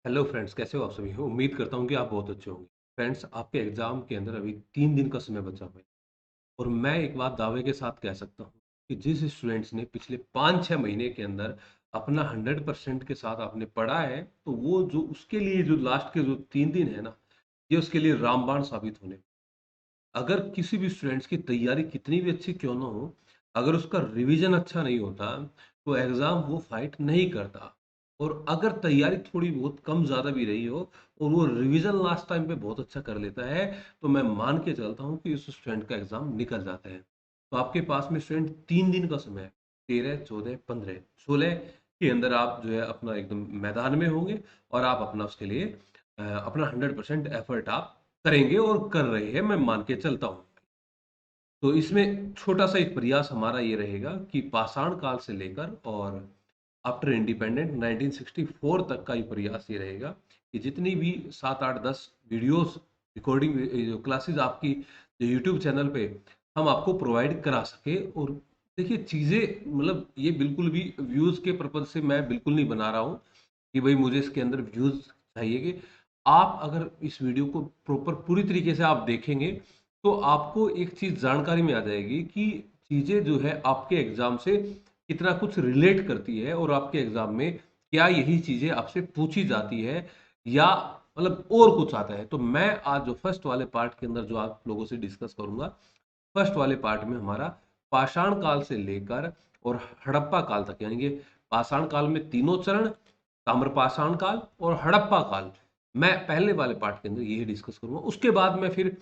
Hello friends, कैसे हो आप सभी? उम्मीद करता हूँ कि आप बहुत अच्छे होंगे। फ्रेंड्स, आपके एग्ज़ाम के अंदर अभी 3 दिन का समय बचा हुआ है और मैं एक बात दावे के साथ कह सकता हूँ कि जिस स्टूडेंट्स ने पिछले 5-6 महीने के अंदर अपना 100% के साथ आपने पढ़ा है, तो वो जो उसके लिए जो लास्ट के जो 3 दिन है ना, ये उसके लिए रामबाण साबित होने। अगर किसी भी स्टूडेंट्स की तैयारी कितनी भी अच्छी क्यों ना हो, अगर उसका रिवीजन अच्छा नहीं होता, तो एग्ज़ाम वो फाइट नहीं करता। और अगर तैयारी थोड़ी बहुत कम ज़्यादा भी रही हो और वो रिवीजन लास्ट टाइम पे बहुत अच्छा कर लेता है, तो मैं मान के चलता हूँ कि उस स्टूडेंट का एग्ज़ाम निकल जाता है। तो आपके पास में स्टूडेंट 3 दिन का समय है, 13, 14, 15, 16 के अंदर आप जो है अपना एकदम मैदान में होंगे और आप अपना उसके लिए अपना 100% एफर्ट आप करेंगे और कर रहे हैं, मैं मान के चलता हूँ। तो इसमें छोटा-सा एक प्रयास हमारा ये रहेगा कि पाषाण काल से लेकर और आफ्टर इंडिपेंडेंट 1964 तक का ये प्रयास ये रहेगा कि जितनी भी 7, 8, 10 वीडियोज़ रिकॉर्डिंग जो क्लासेस आपकी जो यूट्यूब चैनल पे हम आपको प्रोवाइड करा सकें। और देखिए चीज़ें मतलब ये बिल्कुल भी व्यूज़ के पर्पज़ से मैं बिल्कुल नहीं बना रहा हूँ कि भई मुझे इसके अंदर व्यूज़ चाहिए कि आप अगर इस वीडियो को प्रॉपर पूरी तरीके से आप देखेंगे, तो आपको एक चीज़ जानकारी में आ जाएगी कि चीज़ें जो है आपके एग्ज़ाम से कितना कुछ रिलेट करती है और आपके एग्ज़ाम में क्या यही चीज़ें आपसे पूछी जाती है या मतलब और कुछ आता है। तो मैं आज जो फर्स्ट वाले पार्ट के अंदर जो आप लोगों से डिस्कस करूँगा, फर्स्ट वाले पार्ट में हमारा पाषाण काल से लेकर और हड़प्पा काल तक, यानी कि पाषाण काल में तीनों चरण, ताम्रपाषाण काल और हड़प्पा काल, मैं पहले वाले पार्ट के अंदर यही डिस्कस करूंगा। उसके बाद मैं फिर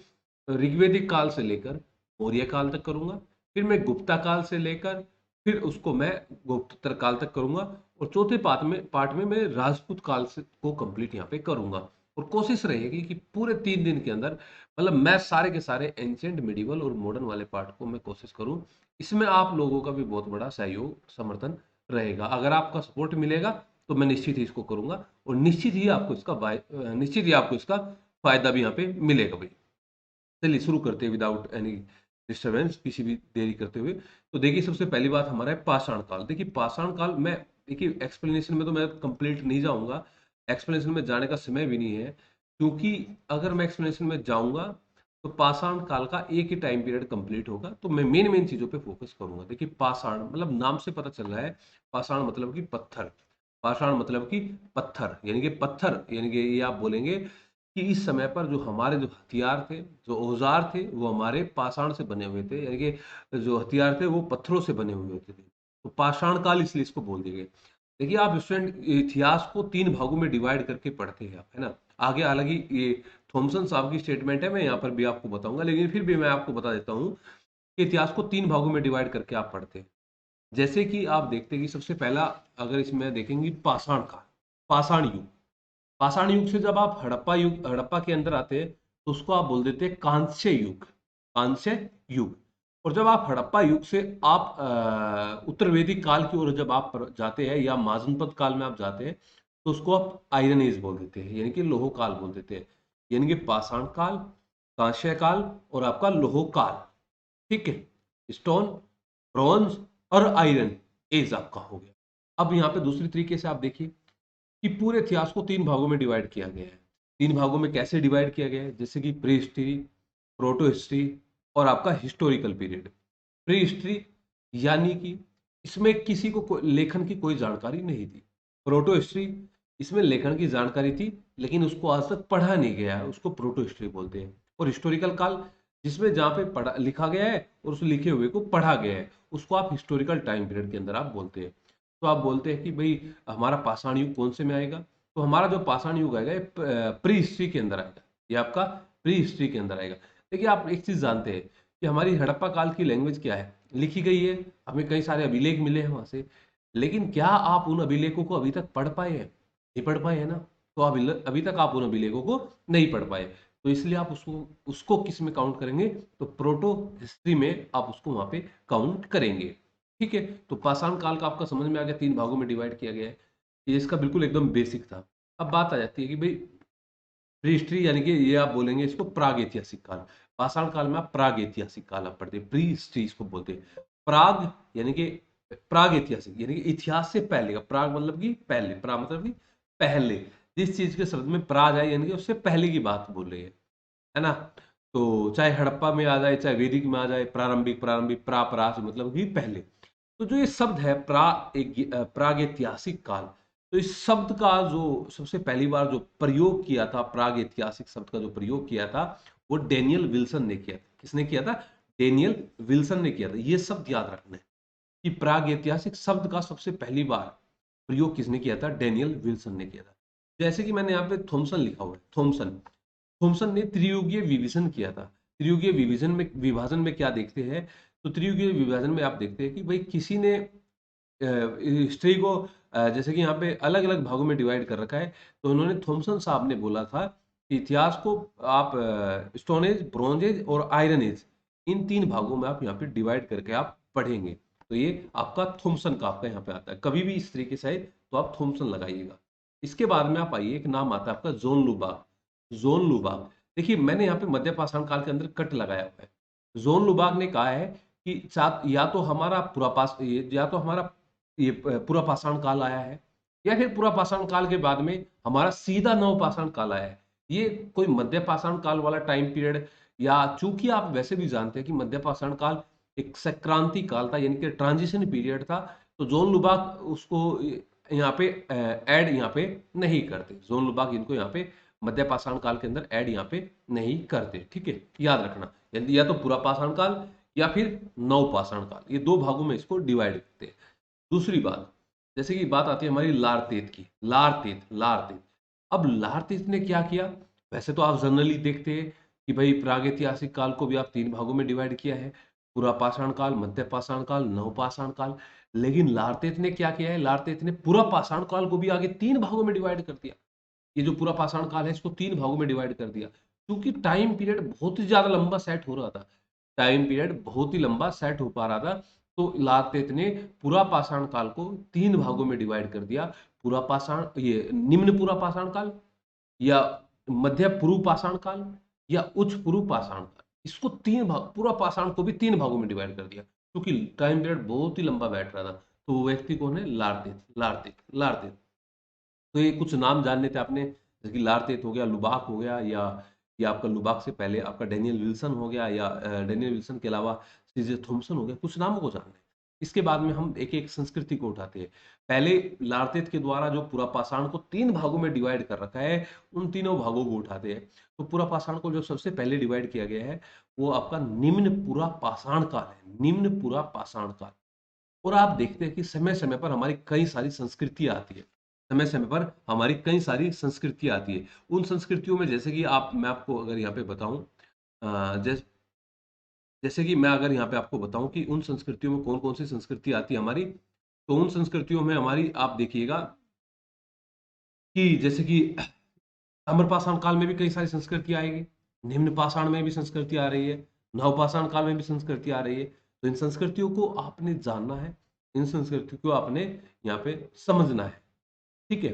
ऋग्वैदिक काल से लेकर मौर्य काल तक करूंगा, फिर मैं गुप्ता काल से लेकर फिर उसको मैं गुप्तोत्तर काल तक करूंगा और चौथे पार्ट में मैं राजपूत काल से को कंप्लीट यहाँ पे करूंगा। और कोशिश रहेगी कि पूरे 3 दिन के अंदर मतलब मैं सारे के सारे एंशिएंट, मिडिवल और मॉडर्न वाले पार्ट को मैं कोशिश करूं। इसमें आप लोगों का भी बहुत बड़ा सहयोग समर्थन रहेगा। अगर आपका सपोर्ट मिलेगा तो मैं निश्चित ही इसको करूंगा और निश्चित ही आपको इसका फायदा भी यहाँ पे मिलेगा भाई। चलिए शुरू करते हैं विदाउट एनी डिस्टरबेंस, किसी भी देरी करते हुए। तो देखिए सबसे पहली बात हमारा है पाषाण काल। देखिए पाषाण काल मैं देखिए एक्सप्लेनेशन में तो मैं कंप्लीट नहीं जाऊंगा, एक्सप्लेनेशन में जाने का समय भी नहीं है, क्योंकि अगर मैं एक्सप्लेनेशन में जाऊंगा तो पाषाण काल का एक ही टाइम पीरियड कंप्लीट होगा। तो मैं मेन मेन चीजों पे फोकस करूंगा। देखिए पाषाण मतलब नाम से पता चल रहा है, पाषाण मतलब कि पत्थर, पाषाण मतलब कि पत्थर यानी कि पत्थर, यानी कि ये आप बोलेंगे कि इस समय पर जो हमारे जो हथियार थे, जो औज़ार थे, वो हमारे पाषाण से बने हुए थे, यानी कि जो हथियार थे वो पत्थरों से बने हुए होते थे। तो पाषाण काल इसलिए इसको बोल दिए गए। देखिए आप स्टूडेंट इतिहास को 3 भागों में डिवाइड करके पढ़ते हैं आप, है ना? आगे हालाँकि ये थॉमसन साहब की स्टेटमेंट है, मैं यहाँ पर भी आपको बताऊँगा, लेकिन फिर भी मैं आपको बता देता हूँ कि इतिहास को 3 भागों में डिवाइड करके आप पढ़ते हैं। जैसे कि आप देखते हैं कि सबसे पहला अगर इसमें देखेंगे पाषाण काल, पाषाण युग। पाषाण युग से जब आप हड़प्पा के अंदर आते हैं तो उसको आप बोल देते हैं कांस्य युग, कांस्य युग। और जब आप हड़प्पा युग से आप उत्तर वैदिक काल की ओर जब आप जाते हैं या माजनपद काल में आप जाते हैं, तो उसको आप आयरन एज बोल देते हैं, यानी कि लोह काल बोल देते हैं। यानी कि पाषाण काल, कांस्य काल और आपका लोह काल, ठीक है? स्टोन, ब्रॉन्ज और आयरन एज आपका हो गया। अब यहाँ पे दूसरी तरीके से आप देखिए कि पूरे इतिहास को 3 भागों में डिवाइड किया गया है। 3 भागों में कैसे डिवाइड किया गया है? जैसे कि प्री हिस्ट्री, प्रोटो हिस्ट्री और आपका हिस्टोरिकल पीरियड। प्री हिस्ट्री यानी कि इसमें किसी को लेखन की कोई जानकारी नहीं थी। प्रोटो हिस्ट्री, इसमें लेखन की जानकारी थी लेकिन उसको आज तक पढ़ा नहीं गया है, उसको प्रोटो हिस्ट्री बोलते हैं। और हिस्टोरिकल काल, जिसमें जहाँ पे पढ़ा लिखा गया है और उस लिखे हुए को पढ़ा गया है, उसको आप हिस्टोरिकल टाइम पीरियड के अंदर आप बोलते हैं। तो आप बोलते हैं कि भाई हमारा पाषाण युग कौन से में आएगा? तो हमारा जो पाषाण युग आएगा ये प्री हिस्ट्री के अंदर आएगा, ये आपका प्री हिस्ट्री के अंदर आएगा। देखिए आप एक चीज जानते हैं कि हमारी हड़प्पा काल की लैंग्वेज क्या है, लिखी गई है, हमें कई सारे अभिलेख मिले हैं वहां से, लेकिन क्या आप उन अभिलेखों को अभी तक पढ़ पाए हैं? नहीं पढ़ पाए है ना? तो अभी तक आप उन अभिलेखों को नहीं पढ़ पाए, तो इसलिए आप उसको उसको किस में काउंट करेंगे? तो प्रोटो हिस्ट्री में आप उसको वहां पे काउंट करेंगे। ठीक है, तो पाषाण काल का आपका समझ में आ गया, 3 भागों में डिवाइड किया गया है। ये इसका बिल्कुल एकदम बेसिक था। अब बात आ जाती है कि भाई प्री हिस्ट्री, यानी कि ये आप बोलेंगे इसको प्राग ऐतिहासिक काल। पाषाण काल में आप प्राग ऐतिहासिक काल आप पढ़ते हैं, प्री हिस्ट्री इसको बोलते हैं। प्राग यानी कि प्राग ऐतिहासिक यानी कि इतिहास से पहले का, प्राग मतलब कि पहले, प्राग मतलब कि पहले। जिस चीज के शब्द में प्रा जाए यानी कि उससे पहले की बात बोल रही है ना। तो चाहे हड़प्पा में आ जाए, चाहे वैदिक में आ जाए, प्रारंभिक प्रारंभिक प्रास मतलब कि पहले। तो जो ये शब्द है प्रागैतिहासिक काल, तो इस शब्द का जो सबसे पहली बार जो प्रयोग किया था, प्रागैतिहासिक शब्द का जो प्रयोग किया था, वो डेनियल विल्सन ने किया था। किसने किया था? डेनियल विल्सन ने किया था। ये शब्द याद रखना है कि प्रागैतिहासिक शब्द का सबसे पहली बार प्रयोग किसने किया था? डेनियल विल्सन ने किया था। जैसे कि मैंने यहाँ पे थॉमसन लिखा हुआ है, थॉमसन। थॉमसन ने त्रियुगीय विभाजन किया था। त्रियुगीय विभाजन में क्या देखते हैं? तो त्रियुगीय विभाजन में आप देखते हैं कि भाई किसी ने हिस्ट्री को जैसे कि यहाँ पे अलग अलग भागों में डिवाइड कर रखा है। तो उन्होंने, थॉमसन साहब ने बोला था कि इतिहास को आप स्टोन एज, ब्रॉन्ज एज और आयरन एज, इन तीन भागों में आप यहाँ पे डिवाइड करके आप पढ़ेंगे। तो ये आपका थॉमसन का आपका यहाँ पे आता है। कभी भी इस तरीके से आए तो आप थॉमसन लगाइएगा। इसके बाद में आप आइए, एक नाम आता है आपका जोन लुबाक। जोन लुबाक, देखिए मैंने यहाँ पे मध्य पाषाण काल के अंदर कट लगाया हुआ है। जोन लुबाक ने कहा है कि या तो हमारा या तो हमारा ये पूरा पाषाण काल आया है, या फिर पूरा पाषाण काल के बाद में हमारा सीधा नव पाषाण काल आया है। ये कोई मध्य पाषाण काल वाला टाइम पीरियड, या चूंकि आप वैसे भी जानते हैं कि मध्य पाषाण काल एक संक्रांति काल था, यानी कि ट्रांजिशन पीरियड था। तो जोन लुबाक उसको यहाँ पे ऐड यहाँ पे नहीं करते। जोन लुबाक इनको यहाँ पे मध्य पाषाण काल के अंदर ऐड यहाँ पे नहीं करते। ठीक है, याद रखना। या तो पूरा पाषाण काल या फिर नव पाषाण काल, ये दो भागों में इसको डिवाइड करते हैं। दूसरी बात, जैसे कि बात आती है हमारी लारतेत की। लारतेत, लारतेत। अब लारतेत ने क्या किया? वैसे तो आप जनरली देखते हैं कि भाई प्रागैतिहासिक काल को भी आप तीन भागों में डिवाइड किया है, पूरा पाषाण काल, मध्य पाषाण काल, नव पाषाण काल। लेकिन लारतेत ने क्या किया है? लारतेत ने पूरा पाषाण काल को भी आगे तीन भागों में डिवाइड कर दिया। ये जो पूरा पाषाण काल है इसको तीन भागों में डिवाइड कर दिया, क्योंकि टाइम पीरियड बहुत ही ज्यादा लंबा सेट हो रहा था। टाइम पीरियड बहुत ही लंबा सेट हो पा रहा था। तो लातेत ने पूरा पाषाण काल को तीन भागों में डिवाइड कर दिया। पूरा पाषाण, ये निम्न पूरा पाषाण काल, या मध्य पूर्व पाषाण काल, या उच्च पूर्व पाषाण काल। इसको तीन भाग, पूरा पाषाण को भी तीन भागों में डिवाइड कर दिया, क्योंकि टाइम पीरियड बहुत ही लंबा बैठ रहा था। तो वो व्यक्ति कौन है? लारतेत, लारतेत, लारतेत। तो ये कुछ नाम जानने थे आपने, जैसे कि लारतेत हो गया, लुबाक हो गया, या आपका लुबाक से पहले आपका डेनियल विल्सन हो गया, या डेनियल विल्सन के अलावा सीजे थॉमसन हो गया। कुछ नामों को जानना है। इसके बाद में हम एक एक संस्कृति को उठाते हैं। पहले लारतेत के द्वारा जो पूरा पाषाण को तीन भागों में डिवाइड कर रखा है, उन तीनों भागों को उठाते हैं। तो पूरा पाषाण को जो सबसे पहले डिवाइड किया गया है, वो आपका निम्न पूरा पाषाण काल है। निम्न पूरा पाषाण काल। और आप देखते हैं कि समय समय पर हमारी कई सारी संस्कृतियां आती है। समय समय पर हमारी कई सारी संस्कृतियां आती है। उन संस्कृतियों में, जैसे कि आप, मैं आपको अगर यहाँ पे बताऊं, जैसे कि मैं अगर यहाँ पे आपको बताऊं कि उन संस्कृतियों में कौन कौन सी संस्कृति आती है हमारी, तो उन संस्कृतियों में हमारी आप देखिएगा कि जैसे कि ताम्र पाषाण काल में भी कई सारी संस्कृति आएगी, निम्न पाषाण में भी संस्कृति आ रही है, नव पाषाण काल में भी संस्कृति आ रही है। तो इन संस्कृतियों को आपने जानना है, इन संस्कृतियों को आपने यहाँ पे समझना है। ठीक है।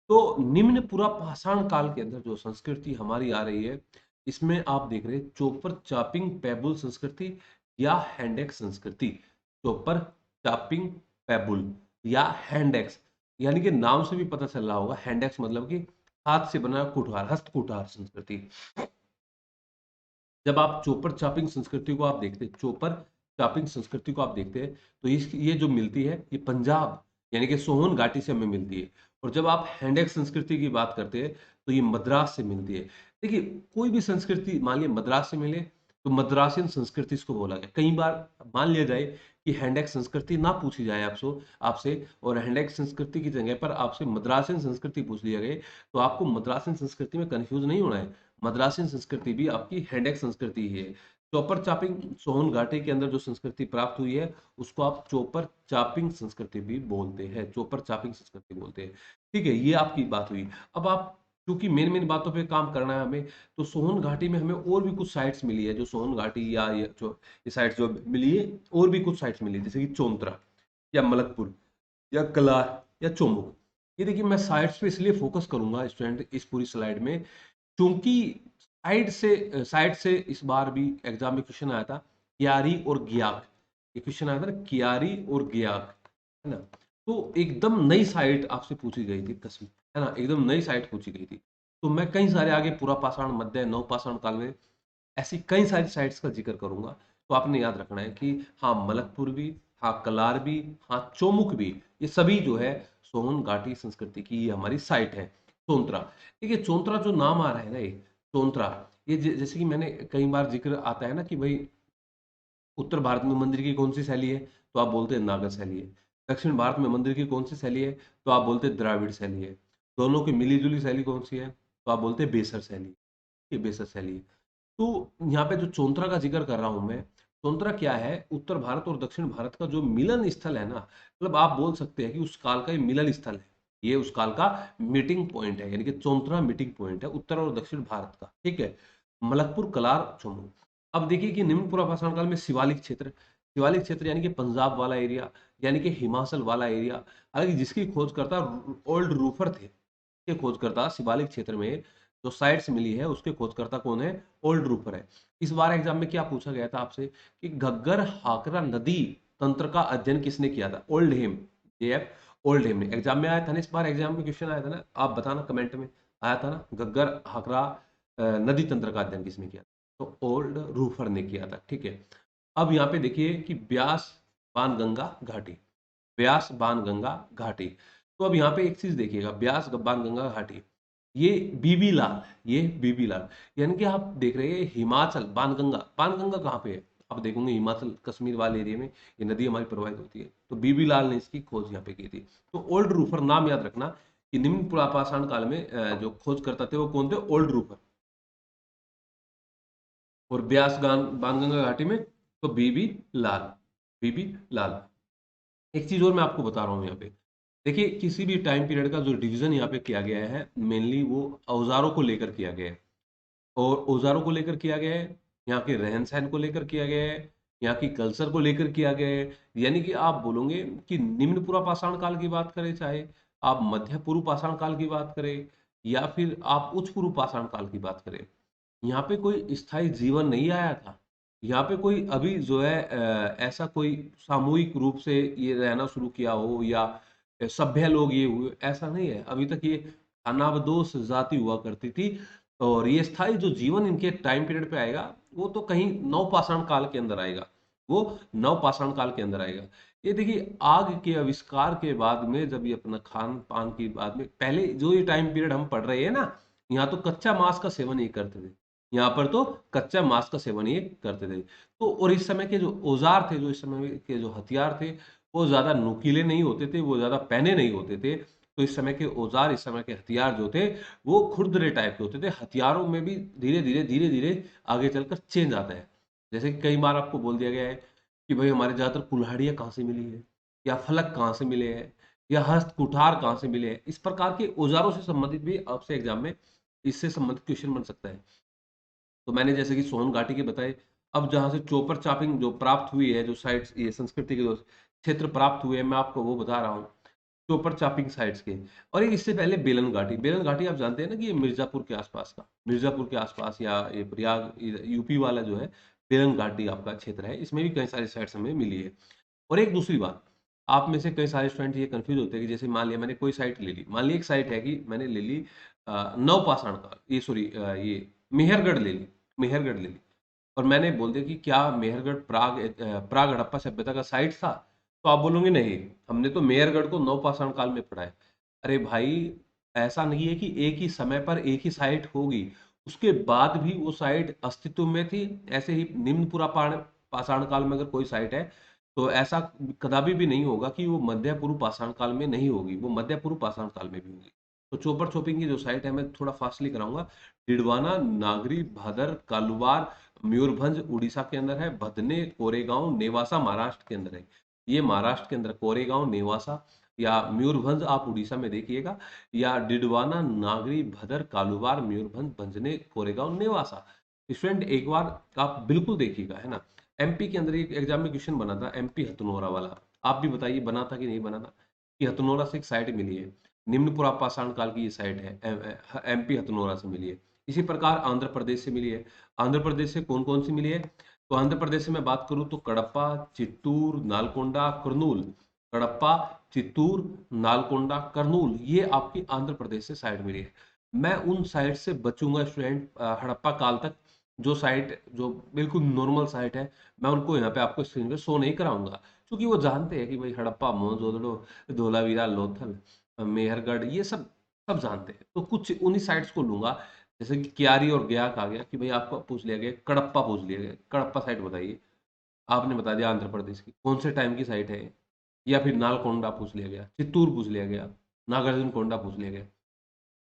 तो निम्न पूरा पाषाण काल के अंदर जो संस्कृति हमारी आ रही है, इसमें आप देख रहे हैं चोपर चापिंग पेबुल संस्कृति या हैंडेक्स संस्कृति। चोपर चापिंग पेबुल या हैंडेक्स, यानी कि नाम से भी पता चल रहा होगा, हैंडेक्स मतलब कि हाथ से बना कुठार, हस्त कुठार संस्कृति। जब आप चोपर चापिंग संस्कृति को आप देखते हैं, चोपर चापिंग संस्कृति को आप देखते हैं, तो ये जो मिलती है, ये पंजाब यानी कि सोहन घाटी से हमें मिलती है। और जब आप हैंडेक संस्कृति की बात करते हैं, तो ये मद्रास से मिलती है। देखिए, कोई भी संस्कृति मान लिया मद्रास से मिले, तो मद्रासियन संस्कृति इसको बोला गया। कई बार मान लिया जाए कि हैंडेक संस्कृति ना पूछी जाए आपसे, और हैंडेक संस्कृति की जगह पर आपसे मद्रासियन संस्कृति पूछ लिया गया, तो आपको मद्रासियन संस्कृति में कंफ्यूज नहीं होना है। मद्रासियन संस्कृति भी आपकी हैंडेक संस्कृति ही है। चौपर चापिंग सोहन घाटी के अंदर जो संस्कृति प्राप्त हुई है, उसको आप चौपर चापिंग संस्कृति भी बोलते हैं, चौपर चापिंग संस्कृति बोलते हैं। ठीक है, ये आपकी बात हुई। अब आप, क्योंकि मेन मेन बातों पे काम करना है हमें, तो सोहन घाटी में हमें और भी कुछ साइट्स मिली है, जो सोहन घाटी या ये साइट्स जो मिली है, और भी कुछ साइट्स मिली है, जैसे कि चौंतरा या मलकपुर या कलार या चोमुक। ये देखिए, मैं साइट्स पे इसलिए फोकस करूंगा स्टूडेंट इस पूरी स्लाइड में, क्योंकि साइड से इस बार भी एग्जाम में क्वेश्चन आया था, कियारी और गियाक। ये क्वेश्चन आया था ना, कियारी और गियाक, है ना। तो एकदम नई साइट आपसे पूछी गई थी 10वीं, है ना, एकदम नई साइट पूछी गई थी। तो मैं कई सारे आगे पुरा पाषाण, मध्य, नवपाषाण काल में ऐसी कई सारी साइट्स का जिक्र करूंगा। तो आपने याद रखना है कि हाँ मलकपुर भी, हाँ कलार भी, हाँ चोमुख भी, ये सभी जो है सोहन घाटी संस्कृति की ये हमारी साइट है। चोंतरा, देखिए चोंतरा जो नाम आ रहा है ना, ये चोंतरा, ये जैसे कि मैंने कई बार जिक्र आता है ना कि भाई उत्तर भारत में मंदिर की कौन सी शैली है, तो आप बोलते हैं नागर शैली है। दक्षिण भारत में मंदिर की कौन सी शैली है, तो आप बोलते हैं द्राविड़ शैली है। दोनों की मिली जुली शैली कौन सी है, तो आप बोलते हैं बेसर शैली। ये बेसर शैली है। तो यहाँ पे जो चोंतरा का जिक्र कर रहा हूं मैं, चोंतरा क्या है, उत्तर भारत और दक्षिण भारत का जो मिलन स्थल है ना, मतलब आप बोल सकते हैं कि उस काल का ये मिलन स्थल है। ये उस काल का मीटिंग पॉइंट है, यानी कि चोंतरा मीटिंग पॉइंट है उत्तर और दक्षिण भारत का, ठीक है। मलकपुर, कलार, चोमू। अब देखिए कि निम्न पुरा पाषाण काल में शिवालिक क्षेत्र, शिवालिक क्षेत्र यानी कि पंजाब वाला एरिया, यानी कि हिमाचल वाला एरिया, हालांकि जिसकी खोजकर्ता ओल्ड रूफर थे, के खोजकर्ता शिवालिक क्षेत्र में जो साइट्स मिली है उसके खोजकर्ता कौन है, ओल्ड रूपर है। इस बार एग्जाम में क्या पूछा गया था आपसे कि घग्गर हाकरा नदी तंत्र का अध्ययन किसने किया था, ओल्ड हेम, जेएफ ओल्ड हेम ने। एग्जाम में आया था ना, इस बार एग्जाम में क्वेश्चन आया था ना, आप बताना कमेंट में, आया था ना, घग्गर हाकरा नदी तंत्र का अध्ययन किसने किया था, तो ओल्ड रूफर ने किया था, ठीक है। अब यहाँ पे देखिए कि ब्यास बाणगंगा घाटी, ब्यास बाणगंगा घाटी। तो अब यहाँ पे एक चीज देखिएगा, ब्यास बाणगंगा घाटी, ये बीबी लाल, ये बीबी लाल, यानी कि आप देख रहे हैं हिमाचल, बाणगंगा, बाणगंगा कहाँ पे है, आप देखोगे हिमाचल कश्मीर वाले एरिया में ये नदी हमारी प्रवाहित होती है। तो बीबी लाल ने इसकी खोज यहाँ पे की थी। तो ओल्ड रूफर नाम याद रखना कि निम्न पुरापाषाण काल में जो खोज करता थे वो कौन थे, ओल्ड रूफर। और ब्यास बाणगंगा घाटी में तो बीबी लाल, बीबी लाल। एक चीज और मैं आपको बता रहा हूँ यहाँ पे, देखिए किसी भी टाइम पीरियड का जो डिवीजन यहाँ पे किया गया है मेनली वो औजारों को लेकर किया गया है। और औजारों को लेकर किया गया है, यहाँ के रहन सहन को लेकर किया गया है, यहाँ की कल्चर को लेकर किया गया है। यानी कि आप बोलोगे कि निम्न पूर्व पाषाण काल की बात करें, चाहे आप मध्य पूर्व पाषाण काल की बात करें, या फिर आप उच्च पूर्व पाषाण काल की बात करें, यहाँ पे कोई स्थायी जीवन नहीं आया था। यहाँ पे कोई अभी जो है ऐसा कोई सामूहिक रूप से ये रहना शुरू किया हो, या सभ्य लोग ये हुए, ऐसा नहीं है। अभी तक ये खानाबदोश जाति हुआ करती थी। और ये स्थायी जो जीवन इनके टाइम पीरियड पे आएगा वो तो कहीं नवपाषाण काल के अंदर आएगा, वो नवपाषाण काल के अंदर आएगा। ये देखिए आग के आविष्कार के बाद में, जब ये अपना खान पान की बाद में, पहले जो ये टाइम पीरियड हम पढ़ रहे हैं ना, यहाँ तो कच्चा मांस का सेवन ये करते थे, यहाँ पर तो कच्चा मांस का सेवन ये करते थे। तो और इस समय के जो औजार थे, जो इस समय के जो हथियार थे, वो ज्यादा नुकीले नहीं होते थे, वो ज्यादा पहने नहीं होते थे। तो इस समय के औजार, इस समय के हथियार जो थे वो खुरदरे टाइप के होते थे। हथियारों में भी धीरे धीरे आगे चलकर चेंज आता है। जैसे कि कई बार आपको बोल दिया गया है कि भाई हमारे ज्यादातर कुल्हाड़ियां कहाँ से मिली है, या फलक कहाँ से मिले हैं, या हस्त कुठार कहाँ से मिले हैं। इस प्रकार के औजारों से संबंधित भी आपसे एग्जाम में इससे संबंधित क्वेश्चन बन सकता है। तो मैंने जैसे कि सोन घाटी के बताए। अब जहां से चोपर चापिंग जो प्राप्त हुई है, जो साइट्स, ये संस्कृति के जो क्षेत्र प्राप्त हुए हैं, मैं आपको वो बता रहा हूँ, चोपर चापिंग साइट्स के। और एक इससे पहले बेलन घाटी, बेलन घाटी आप जानते हैं ना कि ये मिर्जापुर के आसपास का, मिर्जापुर के आसपास, या ये प्रयाग यूपी वाला जो है बेलन घाटी आपका क्षेत्र है, इसमें भी कई सारी साइट्स हमें मिली है। और एक दूसरी बात, आप में से कई सारे स्टूडेंट ये कंफ्यूज होते हैं कि जैसे मान लिया मैंने कोई साइट ले ली, मान ली एक साइट है कि मैंने ले ली नवपाषाण काल, ये सॉरी ये मेहरगढ़ ले ली, मेहरगढ़ ले ली, और मैंने बोल दिया कि क्या मेहरगढ़ प्राग हड़प्पा सभ्यता का साइट था, तो आप बोलोगे नहीं, हमने तो मेहरगढ़ को नवपाषाण काल में पढ़ा है। अरे भाई, ऐसा नहीं है कि एक ही समय पर एक ही साइट होगी, उसके बाद भी वो साइट अस्तित्व में थी। ऐसे ही निम्न पुरा पाषाण काल में अगर कोई साइट है, तो ऐसा कदापि भी नहीं होगा कि वो मध्य पूर्व पाषाण काल में नहीं होगी, वो मध्य पूर्व पाषाण काल में भी होगी। तो चोपर चोपिंग की जो साइट है, मैं थोड़ा फास्टली कराऊंगा। डिडवाना, नागरी, भादर, कालवार, मयूरभंज उड़ीसा के अंदर है, भदने, कोरेगांव, नेवासा महाराष्ट्र के अंदर है। ये महाराष्ट्र के अंदर कोरेगांव, नेवासा, या मयूरभंज आप उड़ीसा में देखिएगा, या डिडवाना, नागरी, भदर, कालुवार, मयूरभंज, भंजने, कोरेगांव, नेवासा। स्टूडेंट एक बार आप बिल्कुल देखिएगा, है ना। एमपी के अंदर एक एग्जाम में क्वेश्चन बना था, एमपी हथनोरा वाला। आप भी बताइए बना था कि नहीं बना था, कि हथनोरा से एक साइट मिली है, निम्न पुरा पाषाण काल की ये साइट है, एमपी हथनोरा से मिली है। इसी प्रकार आंध्र प्रदेश से मिली है। आंध्र प्रदेश से कौन कौन सी मिली है, तो आंध्र प्रदेश से मैं बात करूं तो कडप्पा, चित्तूर, नालकोंडा, कुर्नूल, कडप्पा, चित्तूर, नालकोंडा, कर्नूल, ये आपकी आंध्र प्रदेश से साइट मिली है। मैं उन साइट से बचूंगा स्टूडेंट, हड़प्पा काल तक जो साइट जो बिल्कुल नॉर्मल साइट है, मैं उनको यहाँ पे आपको स्क्रीन पे शो नहीं कराऊंगा, क्योंकि वो जानते हैं कि भाई हड़प्पा, मोहनजोदड़ो, धोलावीरा, लोथल, मेहरगढ़, ये सब सब जानते हैं। तो कुछ उन्हीं साइट्स को लूंगा, जैसे कि क्यारी और गया आ गया कि भाई आपको पूछ लिया गया, कडप्पा पूछ लिया गया, कडप्पा साइट बताइए, आपने बता दिया आंध्र प्रदेश की, कौन से टाइम की साइट है। या फिर नालकोंडा पूछ लिया गया, चित्तूर पूछ लिया गया, नागार्जुन कोंडा पूछ लिया गया।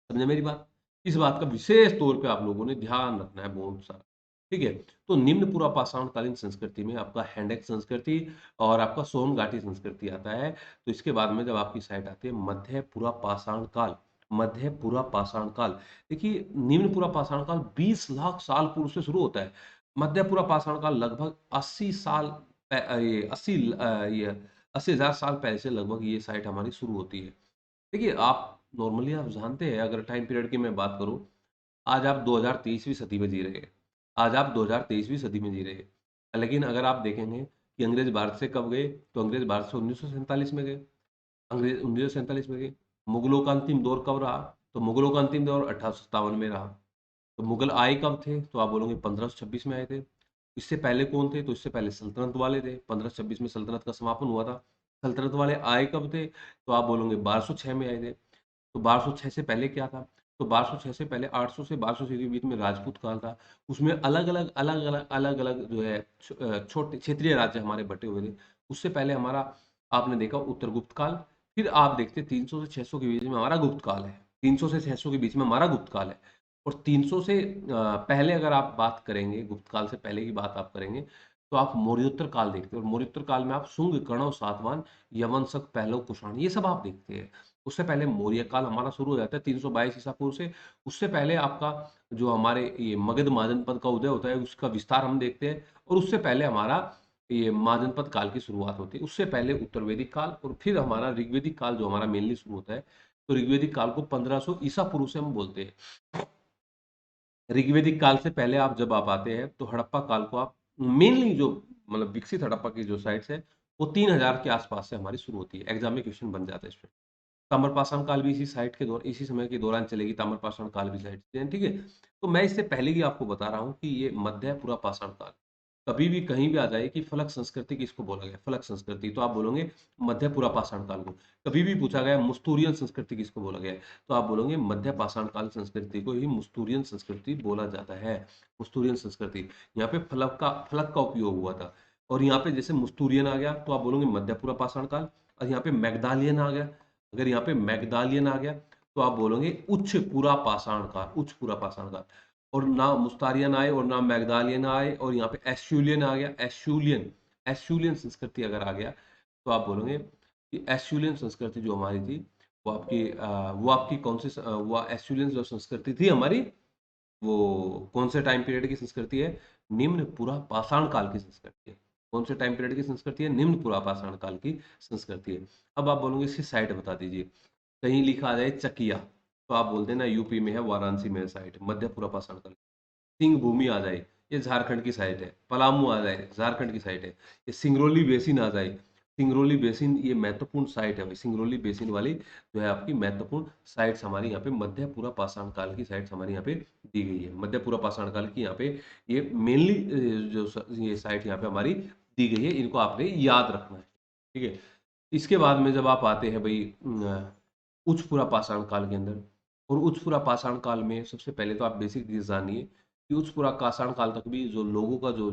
समझे मेरी बात? इस बात का विशेष तौर पे आप लोगों ने ध्यान रखना है बहुत सारा। ठीक है? तो निम्न पूरा पाषाणकालीन संस्कृति में आपका हैंडक संस्कृति और आपका सोन घाटी संस्कृति आता है। तो इसके बाद में जब आपकी साइड आती है मध्य पूरा पाषाण काल, मध्य पूरा पाषाण काल। देखिए, निम्न पूरा पाषाण काल 20 लाख साल पूर्व से शुरू होता है। मध्य पूरा पाषाण काल लगभग 80 साल, ये 80, ये 80,000 साल पहले से लगभग ये साइट हमारी शुरू होती है। देखिए, आप नॉर्मली आप जानते हैं, अगर टाइम पीरियड की मैं बात करूँ, आज आप 2023वीं सदी में जी रहे हैं। आज आप 2023वीं सदी में जी रहे हैं। लेकिन अगर आप देखेंगे कि अंग्रेज़ भारत से कब गए, तो अंग्रेज़ भारत से 1947 में गए। अंग्रेज़ 1947 में गए। मुगलों का अंतिम दौर कब रहा? तो मुगलों का अंतिम दौर 1857 में रहा। तो मुगल आए कब थे? तो आप बोलोगे 1526 में आए थे। इससे पहले कौन थे? तो इससे पहले सल्तनत वाले थे। 1526 में सल्तनत का समापन हुआ था। सल्तनत वाले आए कब थे? तो आप बोलोगे 1206 में आए थे। तो 1206 से पहले क्या था? तो 1206 से पहले 800 से 1200 के बीच में राजपूत काल था। उसमें अलग-अलग जो है छोटे क्षेत्रीय राज्य हमारे बँटे हुए थे। उससे पहले हमारा आपने देखा उत्तर गुप्त काल, फिर आप देखते 300 से 600 के बीच में हमारा गुप्त काल है। 300 से 600 के बीच में हमारा गुप्त काल है। और 300 से पहले अगर आप बात करेंगे, गुप्त काल से पहले की बात आप करेंगे, तो आप मौर्योत्तर काल देखते हैं, और मौर्योत्तर काल में आप शुंग, कणव, सातवाहन, यवन, शक, पहलव, कुषाण, ये सब आप देखते हैं। उससे पहले मौर्य काल हमारा शुरू हो जाता है 322 ईसा पूर्व से। उससे पहले आपका जो हमारे ये मगध महाजनपद का उदय होता है, उसका विस्तार हम देखते हैं। और उससे पहले हमारा ये महाजनपद काल की शुरुआत होती है। उससे पहले उत्तर वैदिक काल, और फिर हमारा ऋग्वैदिक काल जो हमारा मेनली शुरू होता है। तो ऋग्वैदिक काल को 1500 ईसा पूर्व से हम बोलते हैं। ऋग्वैदिक काल से पहले आप जब आप आते हैं, तो हड़प्पा काल को आप मेनली जो मतलब विकसित हड़प्पा की जो साइट्स है, वो 3000 के आसपास से हमारी शुरू होती है। एग्जाम में क्वेश्चन बन जाता है इसमें। ताम्रपाषाण काल भी इसी साइट के दौर इसी समय के दौरान चलेगी, ताम्रपाषाण काल भी साइट से, ठीक है? तो मैं इससे पहले ही आपको बता रहा हूँ कि ये मध्य पूरा पाषाण काल, कभी भी कहीं भी आ जाए कि फलक संस्कृति किसको बोला गया, फलक संस्कृति, तो आप बोलोगे मध्य पूरा पाषाण काल को। कभी भी पूछा गया मुस्तूरियन संस्कृति किसको बोला गया है, तो आप बोलोगे मध्य पाषाण काल संस्कृति को ही मुस्तूरियन संस्कृति बोला जाता है। मुस्तूरियन संस्कृति, यहाँ पे फलक का उपयोग हुआ था। और यहाँ पे जैसे मुस्तूरियन आ गया, तो आप बोलोगे मध्य पूरा पाषाण काल। और यहाँ पे मैग्डालियन आ गया, अगर यहाँ पे मैग्डालियन आ गया, तो आप बोलोगे उच्च पूरा पाषाण काल, उच्च पूरा पाषाण काल। और ना मुस्तारियन आए और ना मैग्डालियन आए, और यहाँ पे एस्चुलियन आ गया, एस्चुलियन, एस्चुलियन संस्कृति अगर आ गया, तो आप बोलोगे कि एस्चुलियन संस्कृति जो हमारी थी, वो आपकी कौन सी वो एस्चुलियन जो संस्कृति थी हमारी, वो कौन से टाइम पीरियड की संस्कृति है? निम्न पूरा पाषाण काल की संस्कृति है। कौन से टाइम पीरियड की संस्कृति है? निम्न पूरा पाषाण काल की संस्कृति है। अब आप बोलोगे इसकी साइट बता दीजिए। कहीं लिखा आ जाए चकिया, तो आप बोल देना यूपी में है, वाराणसी में है साइट, मध्य पूरा पाषाण काल। सिंह भूमि आ जाए, ये झारखंड की साइट है। पलामू आ जाए, झारखंड की साइट है। ये सिंगरौली बेसिन आ जाए, सिंगरौली बेसिन ये महत्वपूर्ण साइट है भाई। सिंगरौली बेसिन वाली जो है आपकी महत्वपूर्ण साइट्स हमारी यहाँ पे मध्य पूरा पाषाण काल की साइट्स हमारी यहाँ पे दी गई है। मध्य पूरा पाषाण काल की यहाँ पे ये मेनली ये साइट यहाँ पे हमारी दी गई है, इनको आपने याद रखना है। ठीक है? इसके बाद में जब आप आते हैं भाई उच्च पूरा पाषाण काल के अंदर, और उच्च पूरा पाषाण काल में सबसे पहले तो आप बेसिक चीज जानिए कि उच्च पूरा पाषाण काल तक भी जो लोगों का जो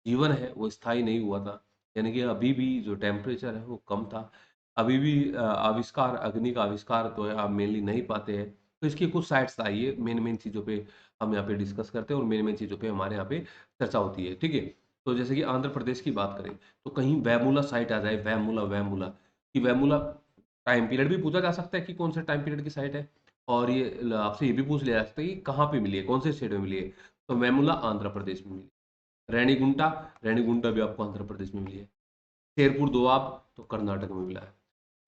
जीवन है वो स्थायी नहीं हुआ था। यानी कि अभी भी जो टेम्परेचर है वो कम था। अभी भी आविष्कार, अग्नि का आविष्कार तो है आप मेनली नहीं पाते हैं। तो इसकी कुछ साइट्स आइए, मेन मेन चीज़ों पे हम यहाँ पे डिस्कस करते हैं, और मेन मेन चीज़ों पे हमारे यहाँ पे चर्चा होती है। ठीक है? तो जैसे कि आंध्र प्रदेश की बात करें, तो कहीं वैमुला साइट आ जाए, वैमुला, वैमुला, कि वैमुला टाइम पीरियड भी पूछा जा सकता है कि कौन से टाइम पीरियड की साइट है। और ये आपसे ये भी पूछ लिया जा सकता है कि कहाँ पे मिली है, कौन से स्टेट में मिली है। तो वेमुला आंध्र प्रदेश में मिली। रेणीगुंटा, रेणीगुंटा भी आपको आंध्र प्रदेश में मिली है। शेरपुर दोआब तो कर्नाटक में मिला है।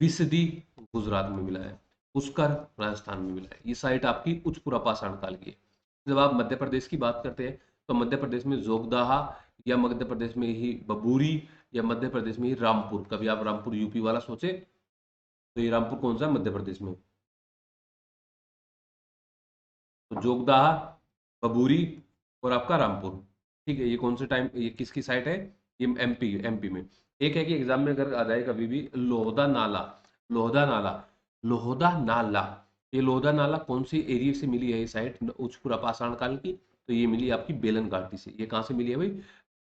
बिस्दी गुजरात में मिला है। पुष्कर राजस्थान में मिला है। ये साइट आपकी उच्च पुरा पाषाण काल की है। जब आप मध्य प्रदेश की बात करते हैं, तो मध्य प्रदेश में जोगदाहा, या मध्य प्रदेश में ही बबूरी, या मध्य प्रदेश में ही रामपुर। कभी आप रामपुर यूपी वाला सोचे? तो ये रामपुर कौन सा है? मध्य प्रदेश में। तो जोगदाहा, बबूरी और आपका रामपुर। ठीक है, ये कौन से टाइम, ये किसकी साइट है? ये एमपी, एमपी में। एक है कि एग्जाम में अगर आ जाए कभी भी लोहदा नाला, लोहदा नाला, लोहदा नाला, ये लोहदा नाला कौन सी एरिया से मिली है ये साइट उच्चपुरा पाषाण काल की? तो ये मिली आपकी बेलन घाटी से। ये कहाँ से मिली है भाई?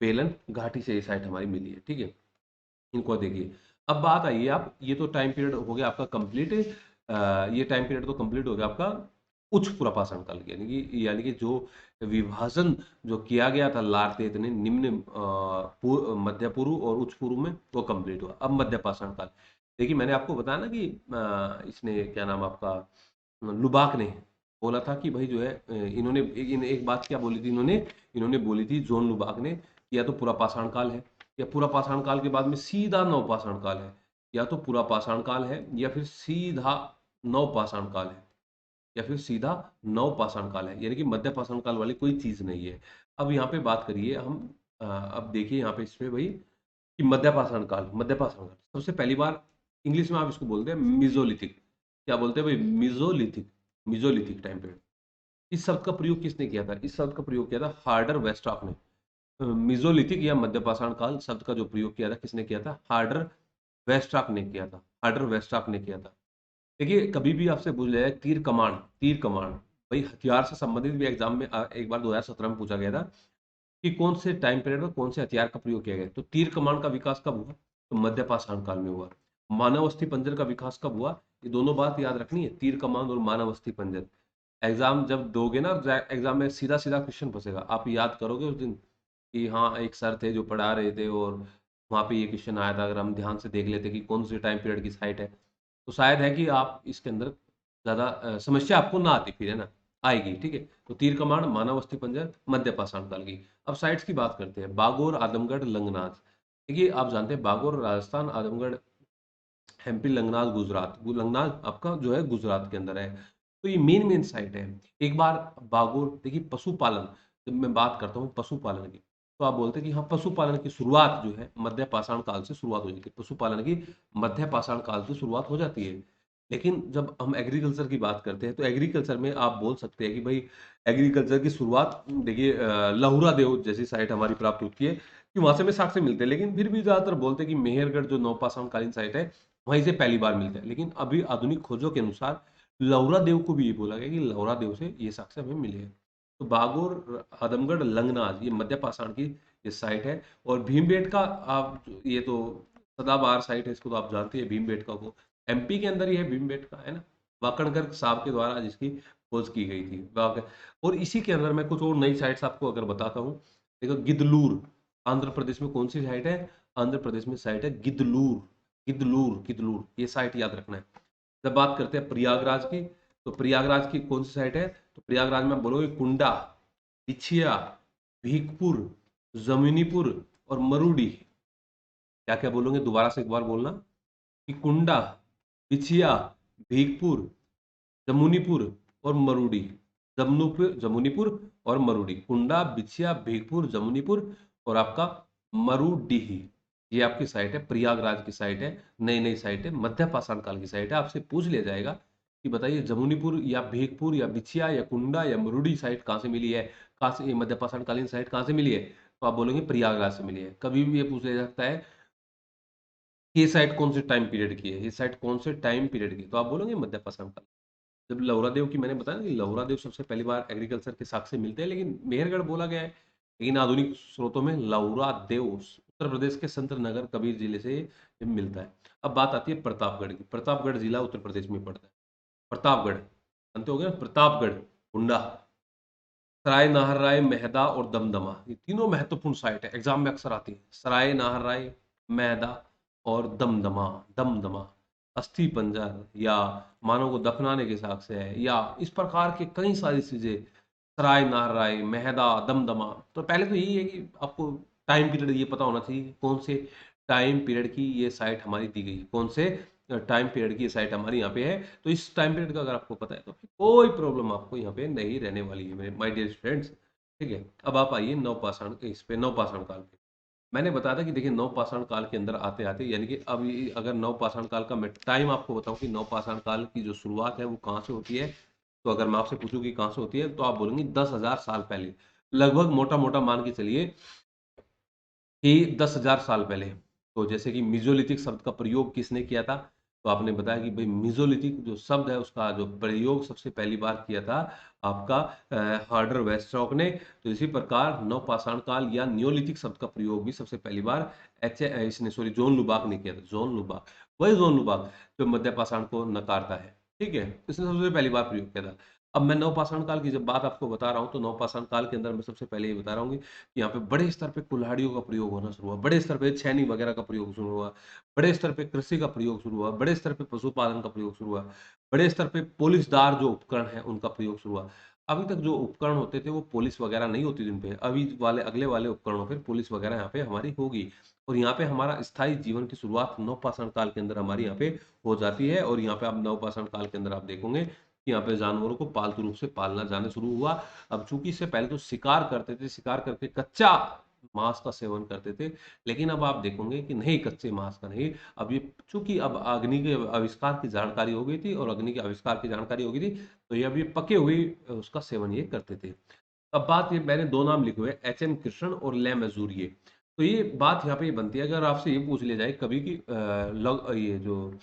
बेलन घाटी से ये साइट हमारी मिली है। ठीक है, इनको देखिए। अब बात आई है, आप ये तो टाइम पीरियड हो गया आपका कंप्लीट, ये टाइम पीरियड तो कंप्लीट हो गया आपका उच्च पुरापाषाण काल की, यानी कि जो विभाजन जो किया गया था लारतेत ने निम्न मध्य पूर्व और उच्च पूर्व में, वो कंप्लीट हुआ। अब मध्य पाषाण काल, देखिए मैंने आपको बताया ना कि इसने क्या नाम आपका लुबाक ने बोला था कि भाई जो है इन्होंने एक बात क्या बोली थी इन्होंने, इन्होंने बोली थी जॉन लुबाक ने कि या तो पूरा पाषाण काल है, या पूरा पाषाण काल के बाद में सीधा नवपाषाण काल है, या तो पूरा पाषाण काल है या फिर सीधा नवपाषाण काल है, या फिर सीधा नवपाषाण काल है, यानी कि मध्य पाषाण काल वाली कोई चीज नहीं है। अब यहाँ पे बात करिए हम, अब देखिए यहाँ पे इसमें भाई कि मध्य पाषाण काल, मध्य पाषाण काल सबसे पहली बार इंग्लिश में आप इसको बोलते हैं मिजोलिथिक। क्या बोलते हैं भाई? मिजोलिथिक, मिजोलिथिक टाइम पे। इस शब्द का प्रयोग किसने किया था? इस शब्द का प्रयोग किया था हार्डर वेस्टॉक ने। मिजोलिथिक या मध्य पाषाण काल शब्द का जो प्रयोग किया था किसने किया था? हार्डर वेस्टॉक ने किया था, हार्डर वेस्टॉक ने किया था। देखिए कभी भी आपसे पूछ लिया जाए तीर कमान, तीर कमान, भाई हथियार से संबंधित भी एग्जाम में एक बार 2017 में पूछा गया था कि कौन से टाइम पीरियड में कौन से हथियार का प्रयोग किया गया, तो तीर कमान का विकास कब हुआ? तो मध्य पाषाण काल में हुआ। मानव अस्थि पंजर का विकास कब हुआ? ये दोनों बात याद रखनी है, तीर कमान और मानव अस्थि पंजर। एग्जाम जब दोगे ना, एग्जाम में सीधा सीधा क्वेश्चन फंसेगा, आप याद करोगे उस दिन कि हाँ एक सर थे जो पढ़ा रहे थे और वहाँ पे ये क्वेश्चन आया था, अगर हम ध्यान से देख लेते कि कौन से टाइम पीरियड की साइट है, तो शायद है कि आप इसके अंदर ज़्यादा समस्या आपको ना आती, फिर है ना, आएगी। ठीक है, तो तीर कमान, मानव अस्थि पंजर, मध्य पाषाण काल की। अब साइट्स की बात करते हैं, बागोर, आदमगढ़, लंगनाथ। देखिए आप जानते हैं बागोर राजस्थान, आदमगढ़ एमपी, लंगनाथ गुजरात, लंगनाथ आपका जो है गुजरात के अंदर है। तो ये मेन मेन साइट है। एक बार बागोर देखिए, पशुपालन, जब मैं बात करता हूँ पशुपालन की, तो आप बोलते हैं कि हाँ पशुपालन की शुरुआत जो है मध्य पाषाण काल से शुरुआत हो जाती है, पशुपालन की मध्य पाषाण काल से शुरुआत हो जाती है। लेकिन जब हम एग्रीकल्चर की बात करते हैं तो एग्रीकल्चर में आप बोल सकते हैं कि भाई एग्रीकल्चर की शुरुआत देखिए लहुरा देव जैसी साइट हमारी प्राप्त होती है कि वहां से हमें साक्ष्य मिलते हैं, लेकिन फिर भी ज्यादातर बोलते हैं कि मेहरगढ़ जो नवपाषाण कालीन साइट है वहीं से पहली बार मिलता है। लेकिन अभी आधुनिक खोजों के अनुसार लौरा देव को भी ये बोला गया कि लौरा देव से ये साक्ष्य हमें मिले हैं। तो बागोर, आदमगढ़, लंगनाज ये मध्य पाषाण की ये साइट है। और भीमबेटका, आप ये तो सदाबहार साइट है, इसको तो आप जानते हैं भीमबेटका को, एमपी के अंदर ही है भीमबेटका, है ना, वाकणकर साहब के द्वारा जिसकी खोज की गई थी। और इसी के अंदर मैं कुछ और नई साइट्स आपको अगर बताता हूँ। देखो गिदलूर, आंध्र प्रदेश में कौन सी साइट है? आंध्र प्रदेश में साइट है गिदलूर, गिदलूर, गिदलूर, ये साइट याद रखना है। जब बात करते हैं प्रयागराज की, तो प्रयागराज की कौन सी साइट है? तो प्रयागराज में आप बोलोगे कुंडा, बिछिया, भीकपुर, जमीनीपुर और मरूडी। क्या क्या बोलोगे? दोबारा से एक बार बोलना कि कुंडा, बिछिया, भीकपुर, जमुनीपुर और मरूडी। जमुनीपुर, जमुनीपुर और मरूडी, कुंडा, बिछिया, भीगपुर, जमुनीपुर और आपका मरूडीह। ये आपकी साइट है, प्रयागराज की साइट है, नई नई साइट है, मध्य पाषाण काल की साइट है। आपसे पूछ लिया जाएगा कि बताइए जमुनीपुर या भीगपुर या बिछिया या कुंडा या मरूडी साइट कहाँ से मिली है, कहाँ से ये मध्य पाषाण कालीन साइट कहाँ से मिली है, तो आप बोलेंगे प्रयागराज से मिली है। कभी भी ये पूछ लिया जाता है कि ये साइट कौन से टाइम पीरियड की है, ये साइट कौन से टाइम पीरियड की, तो आप बोलोगे मध्य पाषाण काल। जब लौरा देव की मैंने बताया ना कि लौरा देव सबसे पहली बार एग्रीकल्चर के साक्ष्य मिलते हैं, लेकिन मेहरगढ़ बोला गया है, लेकिन आधुनिक स्रोतों में लौरा देव उत्तर प्रदेश के संत नगर कबीर जिले से ये मिलता है। अब बात आती है प्रतापगढ़ की। प्रतापगढ़ जिला उत्तर प्रदेश में पड़ता है। प्रतापगढ़ जानते हो गए, प्रतापगढ़, हुंडा, सराय नाहरराय, मेहदा और दमदमा, ये तीनों महत्वपूर्ण साइट है, एग्जाम में अक्सर आती है। सराय नाहरराय, मेहदा और दमदमा, दमदमा अस्थि पंजर या मानव को दफनाने के हिसाब से है, या इस प्रकार के कई सारी चीजें, सराय नाहरराय, मेहदा, दमदमा। तो पहले तो यही है कि आपको टाइम पीरियड ये पता होना चाहिए कौन से टाइम पीरियड की ये साइट हमारी दी गई है, कौन से टाइम पीरियड की साइट हमारी यहाँ पे है। तो इस टाइम पीरियड का अगर आपको पता है तो फिर कोई प्रॉब्लम आपको यहाँ पे नहीं रहने वाली है मेरे माय डियर फ्रेंड्स। ठीक है, अब आप आइए नवपाषाण, इस पे नवपाषाण काल पे। मैंने बताया था कि देखिए नवपाषाण काल के अंदर आते आते, यानी कि अभी अगर नवपाषाण काल का मैं टाइम आपको बताऊं कि नवपाषाण काल की जो शुरुआत है वो कहाँ से होती है, तो अगर मैं आपसे पूछूं कि कहाँ से होती है, तो आप बोलेंगे 10,000 साल पहले। लगभग मोटा मोटा मान के चलिए कि 10,000 साल पहले। तो जैसे कि मीज़ोलिथिक शब्द का प्रयोग किसने किया था? तो आपने बताया कि भई मीज़ोलिथिक जो शब्द है उसका जो प्रयोग सबसे पहली बार किया था आपका हार्डर वेस्ट्रॉक ने। तो इसी प्रकार नवपाषाण काल या नियोलिथिक शब्द का प्रयोग भी सबसे पहली बार इसने सॉरी जॉन लुबाक ने किया था। जॉन लुबाक, वही जॉन लुबाक जो मध्य पाषाण को नकारता है, ठीक है? इसने सबसे पहली बार प्रयोग किया था। अब मैं नवपाषाण काल की जब बात आपको बता रहा हूँ, तो नवपाषाण काल के अंदर मैं सबसे पहले ये बता रहा हूँ कि यहाँ पे बड़े स्तर पे कुल्हाड़ियों का प्रयोग होना शुरू हुआ, बड़े स्तर पे छैनी वगैरह का प्रयोग शुरू हुआ, बड़े स्तर पे कृषि का प्रयोग शुरू हुआ, बड़े स्तर पे पशुपालन का प्रयोग शुरू हुआ, बड़े स्तर पे पोलिसदार जो उपकरण है उनका प्रयोग शुरू हुआ। अभी तक जो उपकरण होते थे वो पुलिस वगैरह नहीं होती थी उन पे, अभी वाले अगले वाले उपकरणों पे पुलिस वगैरह यहाँ पे हमारी होगी। और यहाँ पे हमारा स्थायी जीवन की शुरुआत नवपाषाण काल के अंदर हमारी यहाँ पे हो जाती है। और यहाँ पे आप नवपाषाण काल के अंदर आप देखोगे कि यहाँ पे जानवरों को पालतू रूप से पालना जाना शुरू हुआ। अब चूंकि इससे पहले तो शिकार करते थे, शिकार करके कच्चा मांस का सेवन करते थे, लेकिन अब आप देखोगे कि नहीं, कच्चे मांस का नहीं। अब ये चूंकि अब अग्नि के आविष्कार की जानकारी हो गई थी, और अग्नि के आविष्कार की जानकारी हो गई थी, तो ये अब ये पके हुए उसका सेवन ये करते थे। अब बात, ये मैंने दो नाम लिखे हुए हैं, एच एम कृष्ण और ले मजूरिये। तो ये बात यहाँ पे ये बनती है, अगर आपसे ये पूछ लिया जाए कभी कि ये जो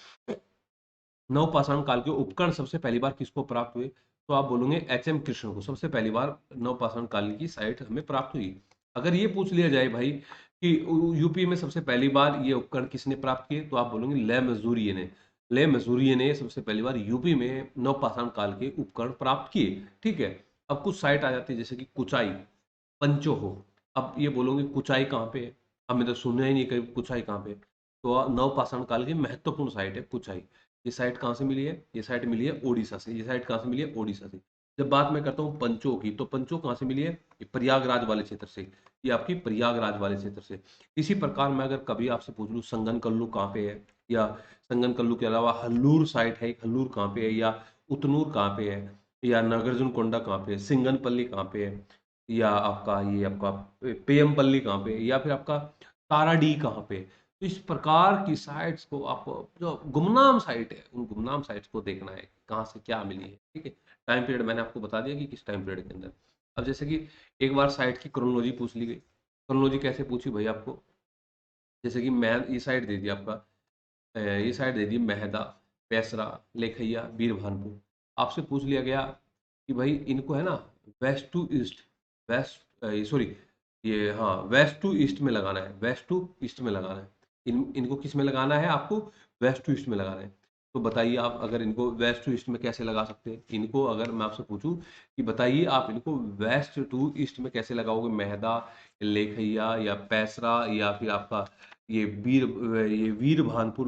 नवपाषाण काल के उपकरण सबसे पहली बार किसको प्राप्त हुए, तो आप बोलोगे एच एम कृष्ण को सबसे पहली बार नवपाषाण काल की साइट हमें प्राप्त हुई। अगर ये पूछ लिया जाए भाई कि यूपी में सबसे पहली बार ये उपकरण किसने प्राप्त किए, तो आप बोलोगे ले मजूरिये ने। ले मजूरिये ने सबसे पहली बार यूपी में नवपाषाण काल के उपकरण प्राप्त किए, ठीक है। अब कुछ साइट आ जाती है जैसे कि कुचाई, पंचो हो। अब ये बोलोगे कुचाई कहाँ पे है, हमने तो सुना ही नहीं कहीं कुचाई कहाँ पे है। तो नवपाषाण काल की महत्वपूर्ण साइट है कुचाई। ये साइट कहाँ से मिली है? ये साइट मिली है ओडिशा से। ये साइट कहाँ से मिली है? ओडिशा से। जब बात मैं करता हूँ पंचो की, तो पंचो कहाँ से मिली है? ये प्रयागराज वाले क्षेत्र से। ये आपकी प्रयागराज वाले क्षेत्र से। इसी प्रकार मैं अगर कभी आपसे पूछ लूँ संगन कल्लू कहाँ पे है, या संगन कल्लू के अलावा हल्लूर साइट है, हल्लूर कहाँ पे है, या उतनूर कहाँ पे है, या नागार्जुन कोंडा कहाँ पे है, सिंगनपल्ली कहाँ पे है, या आपका ये आपका पेयमपल्ली कहाँ पे है, या फिर आपका ताराडी कहाँ पे है। तो इस प्रकार की साइट्स को आप, जो गुमनाम साइट है, उन गुमनाम साइट्स को देखना है कहाँ से क्या मिली है, ठीक है। टाइम पीरियड मैंने आपको बता दिया कि किस टाइम पीरियड के अंदर। अब जैसे कि एक बार साइट की क्रोनोलॉजी पूछ ली गई। क्रोनोलॉजी कैसे पूछी भाई आपको? जैसे कि मैं ये साइट दे दी आपका, ये साइड दे दी मेहदा, पैसरा, लेखैया, बीरभानपुर। आपसे पूछ लिया गया कि भाई इनको है ना west to east, west sorry ये हाँ वेस्ट टू ईस्ट में लगाना है, वेस्ट टू ईस्ट में लगाना है। इनको किस में लगाना है आपको? वेस्ट टू ईस्ट में लगाना है। तो बताइए आप, अगर इनको वेस्ट टू ईस्ट में कैसे लगा सकते हैं? इनको अगर मैं आपसे पूछूं कि बताइए आप इनको वेस्ट टू ईस्ट में कैसे लगाओगे, मेहदा, लेखैया या पैसरा, या फिर आपका ये वीर भानपुर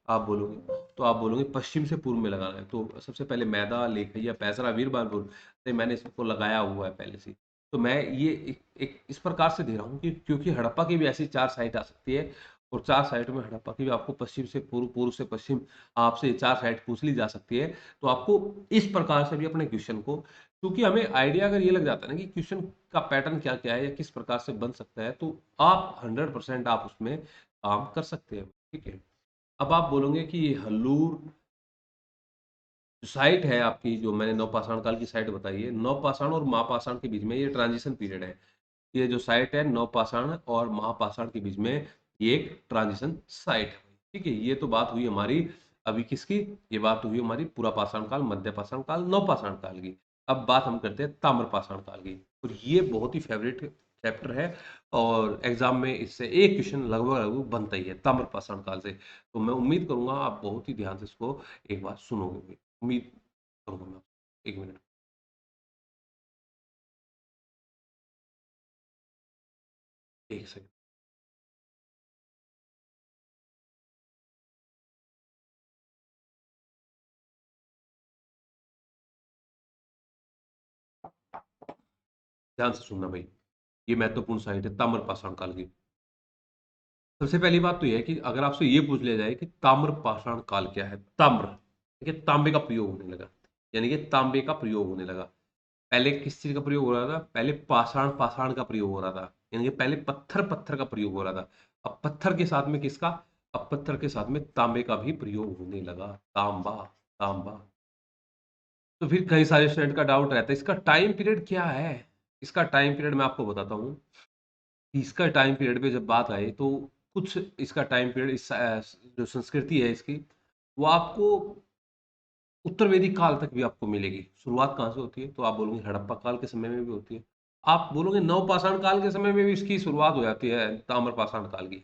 आप बोलोगे, तो आप बोलोगे पश्चिम से पूर्व में लगाना है। तो सबसे पहले मैदा, लेखैया, पैसरा, वीर भानपुर से मैंने इसको लगाया हुआ है पहले से। तो मैं ये एक इस प्रकार से दे रहा हूँ कि क्योंकि हड़प्पा की भी ऐसी चार साइट आ सकती है, और चार साइटों में हड़प्पा की भी आपको पश्चिम से पूर्व, पूर्व से पश्चिम, आपसे ये चार साइट पूछ ली जा सकती है। तो आपको इस प्रकार से भी अपने क्वेश्चन को, क्योंकि हमें आइडिया अगर ये लग जाता है ना कि क्वेश्चन का पैटर्न क्या क्या है या किस प्रकार से बन सकता है, तो आप 100% आप उसमें काम कर सकते हैं, ठीक है। अब आप बोलोगे कि ये हल्लूर जो साइट है आपकी, जो मैंने नवपाषाण काल की साइट बताई है, नवपाषाण और महापाषाण के बीच में ये ट्रांजिशन पीरियड है। ये जो साइट है नवपाषाण और महापाषाण के बीच में, ये एक ट्रांजिशन साइट है, ठीक है। ये तो बात हुई हमारी अभी किसकी? ये बात हुई हमारी पुरापाषाण काल, मध्यपाषाण काल, नवपाषाण काल की। अब बात हम करते हैं ताम्रपाषाण काल की, और ये बहुत ही फेवरेट चैप्टर है, और एग्जाम में इससे एक क्वेश्चन लगभग लगभग बनता ही है ताम्रपाषाण काल से। तो मैं उम्मीद करूंगा आप बहुत ही ध्यान से इसको एक बार सुनोगे, उम्मीद करूंगा मैं। एक मिनट, एक सेकंड। ध्यान से सुनना भाई, ये महत्वपूर्ण साइट है ताम्रपाषाण काल की। सबसे पहली बात तो यह है कि अगर आपसे ये पूछ लिया जाए कि ताम्रपाषाण काल क्या है, ताम्र, ठीक है, तांबे का प्रयोग होने लगा, यानी कि तांबे का प्रयोग होने लगा। पहले किस चीज का प्रयोग हो रहा था? पहले पाषाण पाषाण का प्रयोग हो रहा था, यानी कि पहले पत्थर पत्थर का प्रयोग हो रहा था। अब पत्थर के साथ में किसका? अब पत्थर के साथ में तांबे का भी प्रयोग होने लगा। तांबा, तांबा। तो फिर कई सारे स्टूडेंट का डाउट रहता है इसका टाइम पीरियड क्या है? इसका टाइम पीरियड मैं आपको बताता हूँ। इसका टाइम पीरियड पे जब बात आए तो कुछ इसका टाइम पीरियड इस जो संस्कृति है इसकी, वो आपको उत्तर वैदिक काल तक भी आपको मिलेगी। शुरुआत कहाँ से होती है? तो आप बोलोगे हड़प्पा काल के समय में भी होती है। आप बोलोगे नवपाषाण काल के समय में भी इसकी शुरुआत हो जाती है, ताम्रपाषाण काल की।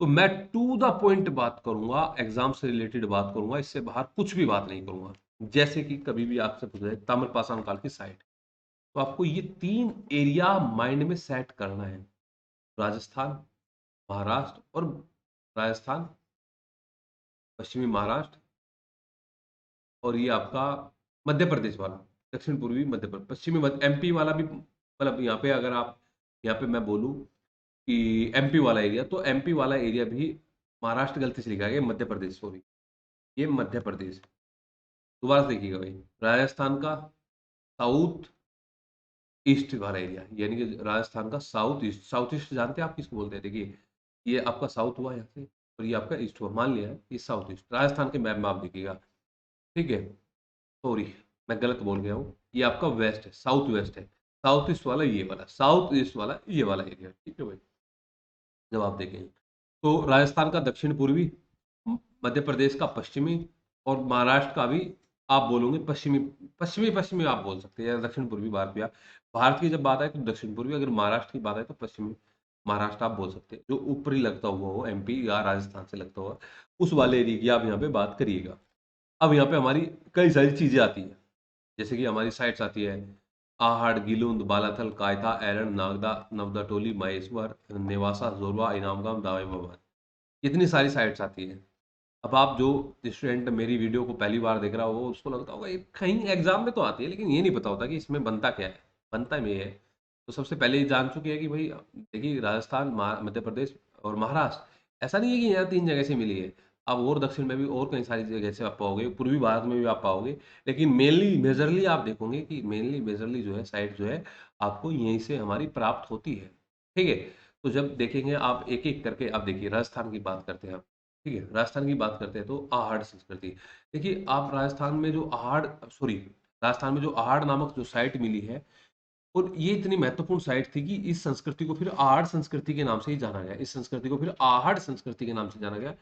तो मैं टू द पॉइंट बात करूंगा, एग्जाम से रिलेटेड बात करूंगा, इससे बाहर कुछ भी बात नहीं करूंगा। जैसे कि कभी भी आपसे पूछा जाए ताम्रपाषाण काल की साइट, तो आपको ये 3 एरिया माइंड में सेट करना है। राजस्थान, महाराष्ट्र और राजस्थान, पश्चिमी महाराष्ट्र, और ये आपका मध्य प्रदेश वाला, दक्षिण पूर्वी मध्य प्रदेश, पश्चिमी मध्य एमपी वाला भी, मतलब यहाँ पे अगर आप, यहाँ पे मैं बोलूँ कि एमपी वाला एरिया, तो एमपी वाला एरिया भी, महाराष्ट्र गलती से लिखा गया, मध्य प्रदेश, सॉरी, ये मध्य प्रदेश। दोबारा से देखिएगा भाई, राजस्थान का साउथ ईस्ट वाला एरिया, यानी कि राजस्थान का साउथ ईस्ट। साउथ ईस्ट जानते हैं आप किसको बोलते हैं? देखिए, ये आपका साउथ हुआ यहाँ से, और ये आपका ईस्ट हुआ, मान लिया है ये साउथ ईस्ट। राजस्थान के मैप में आप देखिएगा, ठीक है, सॉरी मैं गलत बोल गया हूँ, ये आपका वेस्ट है, साउथ वेस्ट है। साउथ ईस्ट वाला ये वाला, साउथ ईस्ट वाला ये वाला एरिया, ठीक है भाई। जब आप देखेंगे तो राजस्थान का दक्षिण पूर्वी, मध्य प्रदेश का पश्चिमी, और महाराष्ट्र का भी आप बोलोगे पश्चिमी। पश्चिमी पश्चिमी आप बोल सकते हैं, या दक्षिण पूर्वी भारत भी। आप भारत की जब बात आए तो दक्षिण पूर्वी, अगर महाराष्ट्र की बात आए तो पश्चिमी महाराष्ट्र आप बोल सकते हैं। जो ऊपरी लगता हुआ हो, एमपी या राजस्थान से लगता हुआ, उस वाले एरिया की आप यहाँ पे बात करिएगा। अब यहाँ पे हमारी कई सारी चीजें आती हैं, जैसे कि हमारी साइट्स आती है आहड़, गिलुंद, बालाथल, कायथा, एरण, नागदा, नवदाटोली, महेश्वर, नेवासा, जोरवा, इनामगाम, दावेमाबाद। इतनी सारी साइट्स आती है। अब आप जो स्टूडेंट मेरी वीडियो को पहली बार देख रहा हो, उसको लगता होगा ये कहीं एग्जाम में तो आती है, लेकिन ये नहीं पता होता कि इसमें बनता क्या है। बनता में ये है, तो सबसे पहले ये जान चुके हैं कि भाई देखिए, राजस्थान, मध्य प्रदेश और महाराष्ट्र, ऐसा नहीं है कि यहाँ 3 जगह से मिली है। अब और दक्षिण में भी और कई सारी जगह से आप पाओगे, पूर्वी भारत में भी आप पाओगे, लेकिन मेनली मेजरली आप देखोगे कि मेनली मेजरली जो है साइट जो है, आपको यहीं से हमारी प्राप्त होती है। ठीक है, तो जब देखेंगे आप एक एक करके, आप देखिए राजस्थान की बात करते हैं आप। ठीक है, राजस्थान की बात करते हैं तो आहड़ संस्कृति। देखिए, आप राजस्थान में जो आहड़, सॉरी, राजस्थान में जो आहड़ नामक जो साइट मिली है, और ये इतनी महत्वपूर्ण साइट थी कि इस संस्कृति को फिर आहड़ संस्कृति के नाम से ही जाना गया। इस संस्कृति को फिर आहड़ संस्कृति के नाम से जाना गया।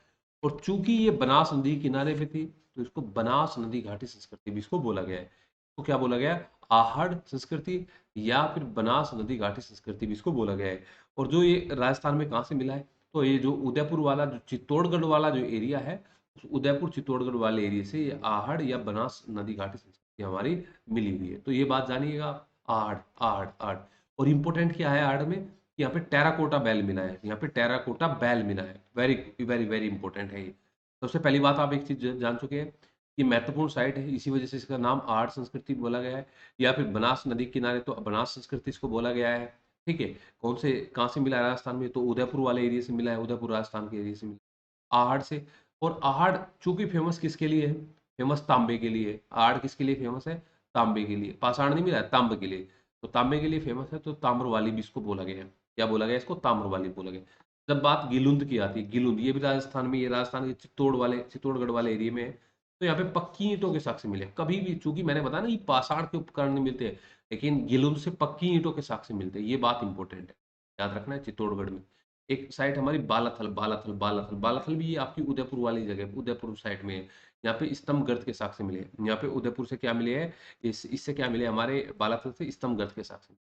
और चूंकि ये बनास नदी के किनारे पे थी, तो इसको बनास नदी घाटी संस्कृति भी इसको बोला गया है। तो क्या बोला गया है? आहड़ संस्कृति, या फिर बनास नदी घाटी संस्कृति भी इसको बोला गया है। और जो ये राजस्थान में कहाँ से मिला है? तो ये जो उदयपुर वाला, जो चित्तौड़गढ़ वाला जो एरिया है, उस उदयपुर चित्तौड़गढ़ वाले एरिया से ये आहड़ या बनास नदी घाटी संस्कृति हमारी मिली हुई है। तो ये बात जानिएगा आप। आड़, आड़, आड़। और इम्पोर्टेंट क्या है आड़ में? यहाँ पे टेराकोटा बैल मिला है, यहाँ पे टेराकोटा बैल मिला है। वेरी वेरी वेरी इंपॉर्टेंट है ये। सबसे पहली बात आप एक चीज जान चुके हैं, ये महत्वपूर्ण साइट है, इसी वजह से इसका नाम आड़ संस्कृति बोला गया है। या फिर बनास नदी किनारे, तो बनास संस्कृति इसको बोला गया है। ठीक है, कौन से, कहाँ से मिला है राजस्थान में? तो उदयपुर वाले एरिया से मिला है, उदयपुर राजस्थान के एरिया से मिला, आहड़ से। और आहड़ चूंकि फेमस किसके लिए है? फेमस तांबे के लिए है। आहड़ किसके लिए फेमस है? तांबे के लिए। पाषाण नहीं मिला है, तांबे के लिए। तो तांबे के लिए फेमस है, तो ताम्रवाली भी इसको बोला गया है। क्या बोला गया इसको? ताम्रवाली बोला गया। जब बात गिलुंद की आती है, गिलुंद ये भी राजस्थान में, ये राजस्थान के चित्तौड़गढ़ वाले एरिया में है। तो यहाँ पे पक्की ईंटों के साक्ष्य मिले कभी भी, चूंकि मैंने बताया ना, ये पाषाण के उपकरण नहीं मिलते हैं, लेकिन गिलुंद से पक्की ईंटों के साक्ष्य मिलते हैं। ये बात इंपॉर्टेंट है, याद रखना है। चित्तौड़गढ़ में एक साइट हमारी बालाथल, बालाथल, बालाथल, बालाथल भी ये आपकी उदयपुर वाली जगह, उदयपुर साइड में है। यहाँ पे स्तंभ गर्त के साक्ष्य मिले हैं। यहाँ पे उदयपुर से क्या मिले हैं? इससे क्या मिले हमारे बालाथल से? स्तंभ गर्त के साक्ष्य।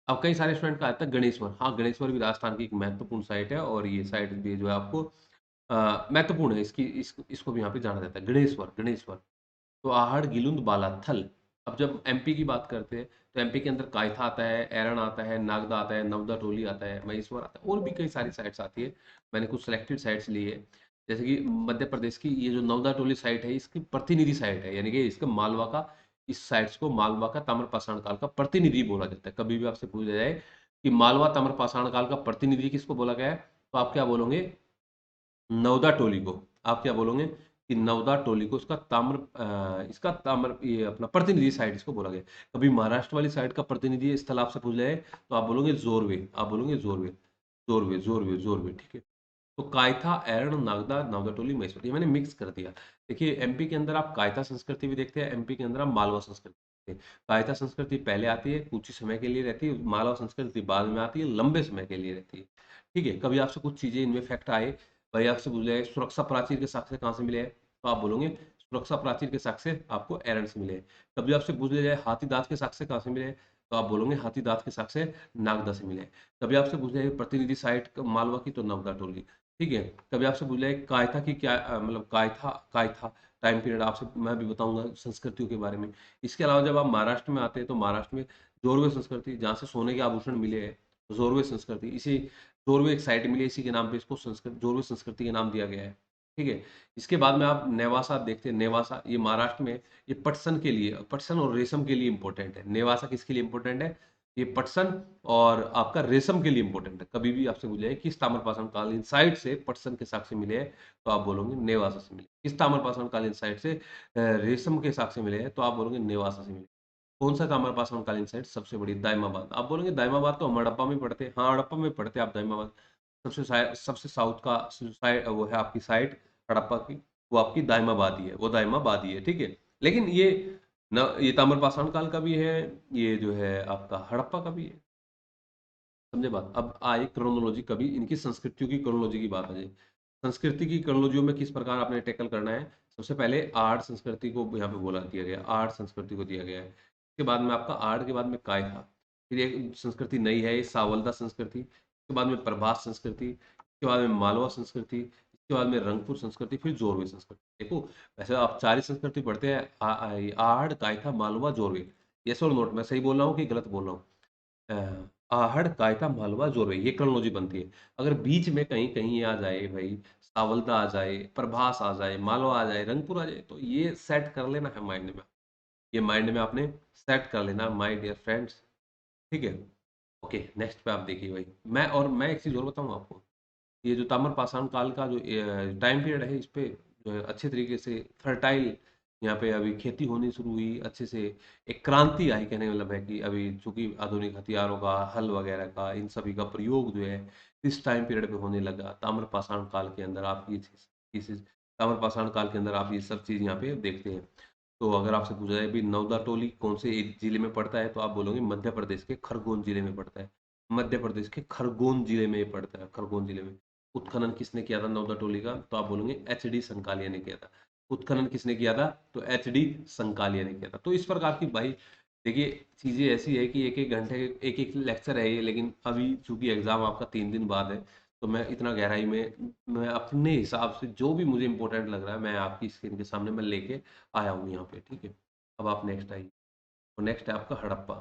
अब कई सारे स्टूडेंट का आता है गणेश्वर। हाँ, गणेश्वर भी राजस्थान की एक महत्वपूर्ण साइट है, और ये साइट भी जो है आपको महत्वपूर्ण है, इसको भी यहाँ पे जाना जाता है। गणेश्वर, गणेश्वर। तो आहड़, गिलुंद, बालाथल। अब जब एमपी की बात करते हैं, तो एमपी के अंदर कायथा आता है, एरण आता है, नागदा आता है, नवदा टोली आता है, महेश्वर आता है, और भी कई सारी साइट्स आती है। मैंने कुछ सिलेक्टेड साइट्स ली है। जैसे कि मध्य प्रदेश की ये जो नवदा टोली साइट है, इसकी प्रतिनिधि साइट है, यानी कि इसका मालवा का, इस साइट्स को मालवा का ताम्रपाषाण काल का प्रतिनिधि बोला जाता है। कभी भी आपसे पूछा जाए कि मालवा ताम्रपाषाण काल का प्रतिनिधि किसको बोला गया है, तो आप क्या बोलोगे? नवदा टोली को। आप क्या बोलोगे कि नवदा टोली को इसका ताम्र ये अपना प्रतिनिधि साइट इसको बोला गया। कभी महाराष्ट्र वाली साइड का प्रतिनिधि स्थल आपसे पूछ जाए तो आप बोलोगे जोरवे, आप बोलोगे जोरवे, जोरवे, जोरवे, जोरवे, ठीक है। तो कायथा, एरण, नागदा, नावदाटोली, महेश्वरी, ये मैंने मिक्स कर दिया। देखिए एमपी के अंदर आप कायथा संस्कृति भी देखते हैं, एमपी के अंदर आप मालवा संस्कृति देखते हैं। कायथा संस्कृति पहले आती है, कुछ ही समय के लिए रहती है, मालवा संस्कृति बाद में आती है, लंबे समय के लिए रहती है। ठीक है, कभी आपसे कुछ चीजें इनमें फैक्ट आए, भाई आपसे पूछ जाए सुरक्षा प्राचीर के साक्ष्य कहाँ से मिले हैं, तो आप बोलोगे सुरक्षा प्राचीर के साक्ष्य आपको एरण से मिले हैं। कभी आपसे पूछ लिया जाए हाथी दांत के साक्ष्य कहाँ से मिले हैं, तो आप बोलोगे हाथी दांत के साक्ष्य नागदा से मिले हैं। कभी आपसे पूछ जाए प्रतिनिधि साइट मालवा की, तो नवदा टोली। ठीक है, कभी आपसे पूछ जाए कायथा की क्या मतलब कायथा कायथा टाइम पीरियड, आपसे मैं भी बताऊंगा संस्कृतियों के बारे में। इसके अलावा जब आप महाराष्ट्र में आते हैं तो महाराष्ट्र में जोरवे संस्कृति, जहाँ से सोने के आभूषण मिले हैं, जोरवे संस्कृति, इसी जोरवे एक साइट मिली है, इसी के नाम पे इसको संस्कृत जोरवे संस्कृति के नाम दिया गया है। ठीक है, इसके बाद में आप नेवासा देखते हैं, नेवासा ये महाराष्ट्र में, ये पटसन के लिए, पटसन और रेशम के लिए इंपॉर्टेंट है। नेवासा किसके लिए इंपॉर्टेंट है, ये पटसन और आपका रेशम के लिए इंपॉर्टेंट है। कभी भी आपसे पूछ जाए किस ताम्रपाषाण कालीन साइट से पटसन के साक्ष्य मिले हैं, तो आप बोलोगे नेवासा से मिले। किस ताम्रपाषाण कालीन साइट से रेशम के साक्ष्य मिले हैं, तो आप बोलोगे नेवासा से मिले। कौन सा ताम्रपाषाण कालीन साइट सबसे बड़ी, दाइमाबाद, आप बोलोगे दाइमाबाद तो हम हड़प्पा में पढ़ते हैं, हाँ हड़प्पा में पढ़ते हैं आप दाइमाबाद। सबसे साउथ का साइड वो है आपकी साइट हड़प्पा की, वो आपकी दाइमाबादी है, वो दाइमाबादी है, ठीक है। लेकिन ये न ये ताम्रपाषाण काल का भी है, ये जो है आपका हड़प्पा का भी है। समझे बात। अब आए क्रोनोलॉजी, कभी इनकी संस्कृतियों की क्रोनोलॉजी की बात आ जाए, संस्कृति की क्रोनोलॉजियों में किस प्रकार आपने टैकल करना है। सबसे पहले आर्ट संस्कृति को यहाँ पे बोला दिया गया, आर्ट संस्कृति को दिया गया है। इसके बाद में आपका आर्ट के बाद में काय था, फिर एक संस्कृति नई है, ये सावलदा संस्कृति, इसके बाद में प्रभास संस्कृति, इसके बाद में मालवा संस्कृति, इसके बाद में रंगपुर संस्कृति, फिर जोरवे संस्कृति। देखो वैसे आप चार ही संस्कृति पढ़ते हैं, आहड़, कायथा, मालवा, जोरवे। यस और नोट, मैं सही बोल रहा हूँ कि गलत बोल रहा हूँ। आहड़, कायथा, मालवा, जोरवे, ये क्रोनोलॉजी बनती है। अगर बीच में कहीं कहीं ये आ जाए भाई, सावलता आ जाए, प्रभास आ जाए, मालवा आ जाए, रंगपुर आ जाए, तो ये सेट कर लेना है माइंड में, ये माइंड में आपने सेट कर लेना माय डियर फ्रेंड्स। ठीक है, ओके नेक्स्ट पे आप देखिए भाई, मैं एक चीज़ और बताऊँ आपको, ये जो ताम्र पाषाण काल का जो टाइम पीरियड है, इस पे जो है अच्छे तरीके से फर्टाइल यहाँ पे अभी खेती होनी शुरू हुई अच्छे से, एक क्रांति आई, कहने का मतलब है कि अभी चूंकि आधुनिक हथियारों का, हल वगैरह का, इन सभी का प्रयोग जो है इस टाइम पीरियड पे होने लगा। ताम्र पाषाण काल के अंदर आप ताम्र पाषाण काल के अंदर आप ये सब चीज़ यहाँ पे देखते हैं। तो अगर आपसे पूछा जाए भी नवदा टोली कौन से एक जिले में पड़ता है, तो आप बोलोगे मध्य प्रदेश के खरगोन जिले में पड़ता है। मध्य प्रदेश के खरगोन जिले में ये पड़ता है, खरगोन जिले में। उत्खनन किसने किया था नवदा टोली का, तो आप बोलोगे एच डी संकालिया ने किया था। उत्खनन किसने किया था, तो एच डी संकालिया ने किया था। तो इस प्रकार की भाई देखिए चीजें ऐसी है कि एक एक घंटे एक एक लेक्चर है ये, लेकिन अभी चूंकि एग्जाम आपका 3 दिन बाद है, तो मैं इतना गहराई में मैं अपने हिसाब से जो भी मुझे इंपॉर्टेंट लग रहा है मैं आपकी स्क्रीन के सामने मैं लेके आया हूँ यहाँ पे। ठीक है, अब आप नेक्स्ट आइए। तो नेक्स्ट है आपका हड़प्पा।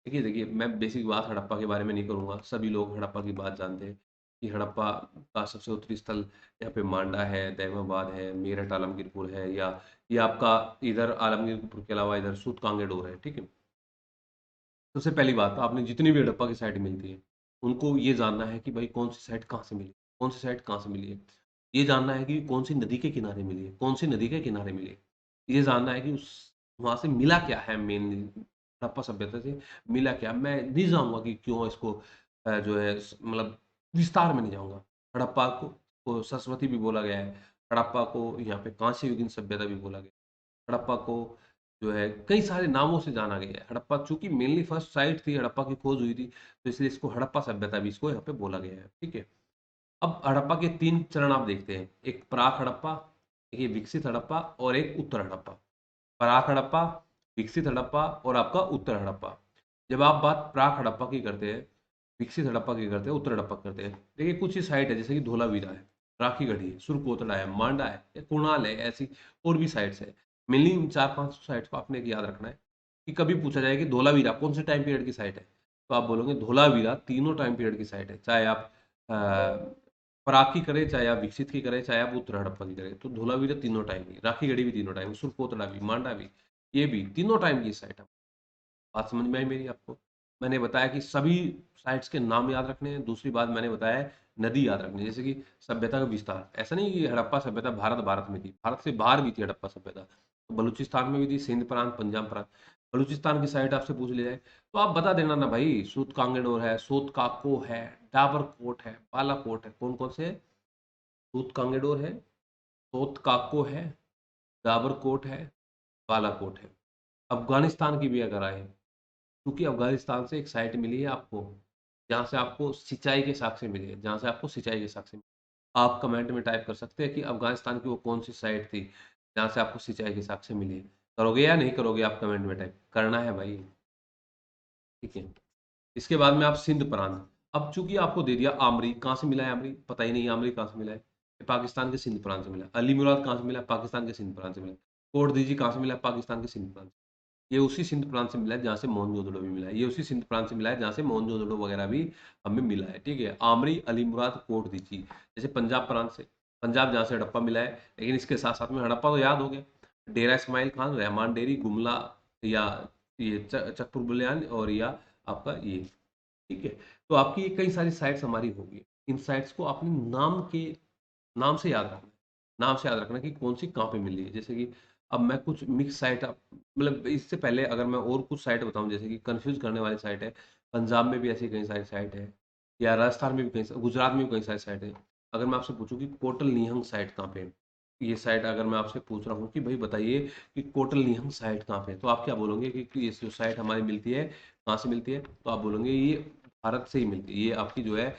देखिए देखिए मैं बेसिक बात हड़प्पा के बारे में नहीं करूँगा, सभी लोग हड़प्पा की बात जानते हैं कि हड़प्पा का सबसे उत्तरी स्थल यहाँ पे मांडा है, दैमाबाद है, मेरठ आलमगीरपुर है, या ये आपका इधर आलमगीरपुर के अलावा इधर सूत कांगेडोर है। ठीक है, सबसे पहली बात, आपने जितनी भी हड़प्पा की साइट मिलती है उनको ये जानना है कि भाई कौन सी साइट कहाँ से मिली, कौन सी साइट कहाँ से मिली है। ये जानना है कि कौन सी नदी के किनारे मिली है, कौन सी नदी के किनारे मिली है। ये जानना है कि उस वहां से मिला क्या है, मेनली हड़प्पा सभ्यता से मिला क्या। मैं नहीं जाऊंगा कि क्यों इसको जो है मतलब विस्तार में नहीं जाऊंगा। हड़प्पा को सरस्वती भी बोला गया है, हड़प्पा को यहाँ पे कांस्य युगीन सभ्यता भी बोला गया है। हड़प्पा को जो है कई सारे नामों से जाना गया है। हड़प्पा चूंकि मेनली फर्स्ट साइट थी, हड़प्पा की खोज हुई थी, तो इसलिए इसको हड़प्पा सभ्यता भी इसको यहाँ पे बोला गया है। ठीक है, अब हड़प्पा के 3 चरण आप देखते हैं, एक प्राक हड़प्पा, एक ये विकसित हड़प्पा, और एक उत्तर हड़प्पा। प्राक हड़प्पा, विकसित हड़प्पा और आपका उत्तर हड़प्पा। जब आप बात प्राक हड़प्पा की करते हैं, विकसित हड़प्पा की करते हैं, उत्तर हड़प्पा करते हैं, देखिए कुछ ही साइट है जैसे कि धोलावीरा है, राखी गढ़ी है, सुरकोटड़ा है, मांडा है, या कुणाल है, ऐसी और भी साइट्स है। मेनली इन 4-5 साइट्स को आपने याद रखना है कि कभी पूछा जाए कि धोलावीरा कौन से टाइम पीरियड की साइट है, तो आप बोलोगे धोलावीरा तीनों टाइम पीरियड की साइट है, चाहे आप पराग की करें, चाहे आप विकसित की करें, चाहे आप उत्तर हड़प्पा की करें, तो धोलावीरा तीनों टाइम की, राखी गढ़ी भी तीनों टाइम की, सुरकोटड़ा भी, मांडा भी, ये भी तीनों टाइम की साइट है। बात समझ में आई मेरी आपको। मैंने बताया कि सभी साइट्स के नाम याद रखने हैं। दूसरी बात मैंने बताया है नदी याद रखनी है। जैसे कि सभ्यता का विस्तार, ऐसा नहीं कि हड़प्पा सभ्यता भारत भारत में थी, भारत से बाहर भी थी हड़प्पा सभ्यता। तो बलूचिस्तान में भी थी, सिंध प्रांत, पंजाब प्रांत। बलूचिस्तान की साइड आपसे पूछ लिया जाए तो आप बता देना ना भाई, सूत कांगड़ोर है, सूत काको है, डाबरकोट है, बालाकोट है। कौन कौन से है? सूत कांगड़ोर है, सूत काको है, डाबरकोट है, बालाकोट है। अफगानिस्तान की भी अगर आए, क्योंकि अफगानिस्तान से एक साइट मिली है आपको, जहाँ से आपको सिंचाई के साक्ष्य मिले, जहाँ से आपको सिंचाई के साक्ष्य मिले। आप कमेंट में टाइप कर सकते हैं कि अफगानिस्तान की वो कौन सी साइट थी जहाँ से आपको सिंचाई के साक्ष्य मिले। करोगे या नहीं करोगे? आप कमेंट में टाइप करना है भाई, ठीक है। इसके बाद में आप सिंध प्रांत। अब चूंकि आपको दे दिया आमरी, कहाँ से मिला है आमरी? पता ही नहीं आमरी कहाँ से मिला है। ये पाकिस्तान के सिंध प्रांत से मिला। अली मुराद कहाँ से मिला? पाकिस्तान के सिंध प्रांत से मिला। कोट दीजी कहाँ से मिला? पाकिस्तान के सिंध प्रांत से। ये उसी सिंध प्रांत से मिला है जहाँ से मोहनजोदड़ो भी मिला है। ये उसी सिंध प्रांत से मिला है जहाँ से मोहनजोदड़ो वगैरह भी हमें मिला है, ठीक है। आमरी, अली मुराद, कोट दीजी। जैसे पंजाब प्रांत से, पंजाब जहाँ से हड़प्पा मिला है, लेकिन इसके साथ साथ में हड़प्पा तो याद हो गया, डेरा इस्माइल खान, रहमान डेरी, गुमला, या ये चकपुर बुलियान, और या आपका ये, ठीक है। तो आपकी ये कई सारी साइट्स हमारी होगी। इन साइट्स को अपने नाम से याद रखना, नाम से याद रखना कि कौन सी कहाँ पे मिली है। जैसे कि अब मैं कुछ मिक्स साइट, मतलब इससे पहले अगर मैं और कुछ साइट बताऊं, जैसे कि कंफ्यूज करने वाली साइट है, पंजाब में भी ऐसी कई सारी साइट है, या राजस्थान में भी कई, गुजरात में भी कई सारी साइट है। अगर मैं आपसे पूछूं कि कोटल निहंग साइट कहाँ पे है, ये साइट अगर मैं आपसे पूछ रहा हूँ कि भाई बताइए कि कोटल निहंग साइट कहाँ पे है, तो आप क्या बोलोगे कि ये जो साइट हमारी मिलती है कहाँ से मिलती है? तो आप बोलोगे ये भारत से ही मिलती है, ये आपकी जो है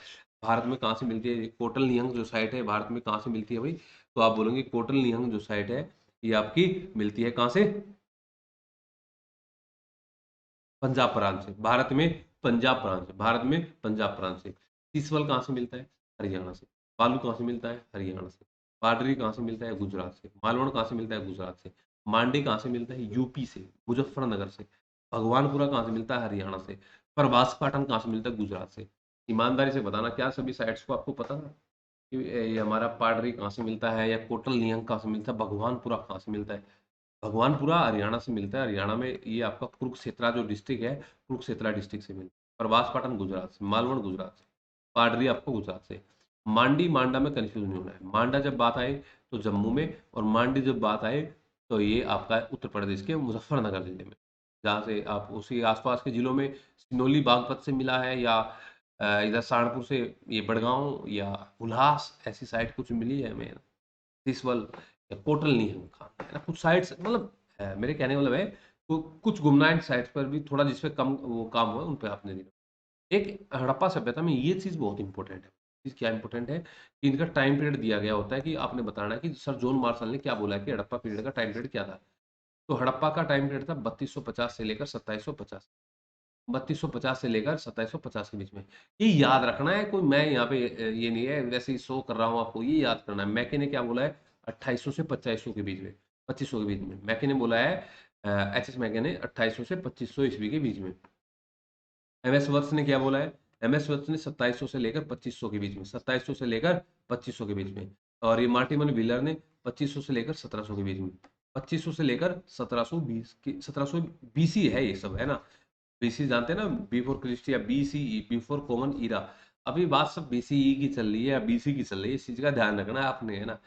भारत में कहाँ से मिलती है? कोटल निहंग जो साइट है भारत में कहाँ से मिलती है भाई? तो आप बोलेंगे कोटल निहंग जो साइट है ये आपकी मिलती है कहाँ से? पंजाब प्रांत से, भारत में पंजाब प्रांत से, भारत में पंजाब प्रांत से। सीसवल कहाँ से मिलता है? हरियाणा से। बालू कहाँ से मिलता है? हरियाणा से। पाडरी कहाँ से मिलता है? गुजरात से। मालवण कहाँ से मिलता है? गुजरात से। मांडी कहाँ से मिलता है? यूपी से, मुजफ्फरनगर से। भगवानपुरा कहाँ से मिलता है? हरियाणा से। प्रभास पाटन कहाँ से मिलता है? गुजरात से। ईमानदारी से बताना, क्या सभी साइट्स को आपको पता था कि ये हमारा पाडरी कहाँ से मिलता है, या कोटल निहंग कहाँ से मिलता है, भगवानपुरा कहाँ से मिलता है? भगवानपुरा हरियाणा से मिलता है। हरियाणा में ये आपका कुरुक्षेत्रा जो डिस्ट्रिक्ट है, कुरुक्षेत्रा डिस्ट्रिक्ट से मिलता है। प्रभास पाटन गुजरात से, मालवण गुजरात से, पाडरी आपको गुजरात से। मांडी मांडा में कंफ्यूज नहीं होना है। मांडा जब बात आए तो जम्मू में, और मांडी जब बात आए तो ये आपका उत्तर प्रदेश के मुजफ्फरनगर जिले में, जहाँ से आप उसी आसपास के जिलों में सिनोली बागपत से मिला है, या इधर सहारनपुर से ये बड़गांव या उल्हास, ऐसी साइड कुछ मिली है हमें। दिसवल या कोटल निहंग खान, है ना। कुछ साइट्स मतलब मेरे कहने का मतलब है कुछ गुमनाइट साइट्स पर भी थोड़ा जिसपे कम वो काम हुआ है, उन पे आपने दिया। एक हड़प्पा सभ्यता में ये चीज बहुत इंपॉर्टेंट है। चीज क्या इंपॉर्टेंट है कि इनका टाइम पीरियड दिया गया होता है, कि आपने बताना है कि सर जॉन मार्शल ने क्या बोला है कि हड़प्पा पीरियड का टाइम पीरियड क्या था। तो हड़प्पा का टाइम पीरियड था 3250 से लेकर 2750, 3250 से लेकर 2750 के बीच में। ये याद रखना है, कोई मैं यहाँ पे ये नहीं है वैसे ही शो कर रहा हूँ आपको, ये याद करना है। मैके ने क्या बोला है? 2800 से 2500 के बीच में, 2500 के बीच में मैके ने बोला है। एच एस मैके ने 2800 से 2500 ईस्वी के बीच में। एम एस वर्ष ने क्या बोला है? एम एस वर्ष ने 2700 से लेकर 2500 के बीच में, 2700 से लेकर 2500 के बीच में। और ये मार्टिमन व्हीलर ने 2500 से लेकर 1700 के बीच में। 2500 से लेकर 1720 की, 1700 बीसी है ये सब, है ना। बीसी जानते हैं ना, बिफोर क्रिस्ट या बीसीई, बिफोर कॉमन इरा। अभी बात सब बीसीई की चल रही है या बीसी की चल रही है, इस चीज का ध्यान रखना है आपने, है ना।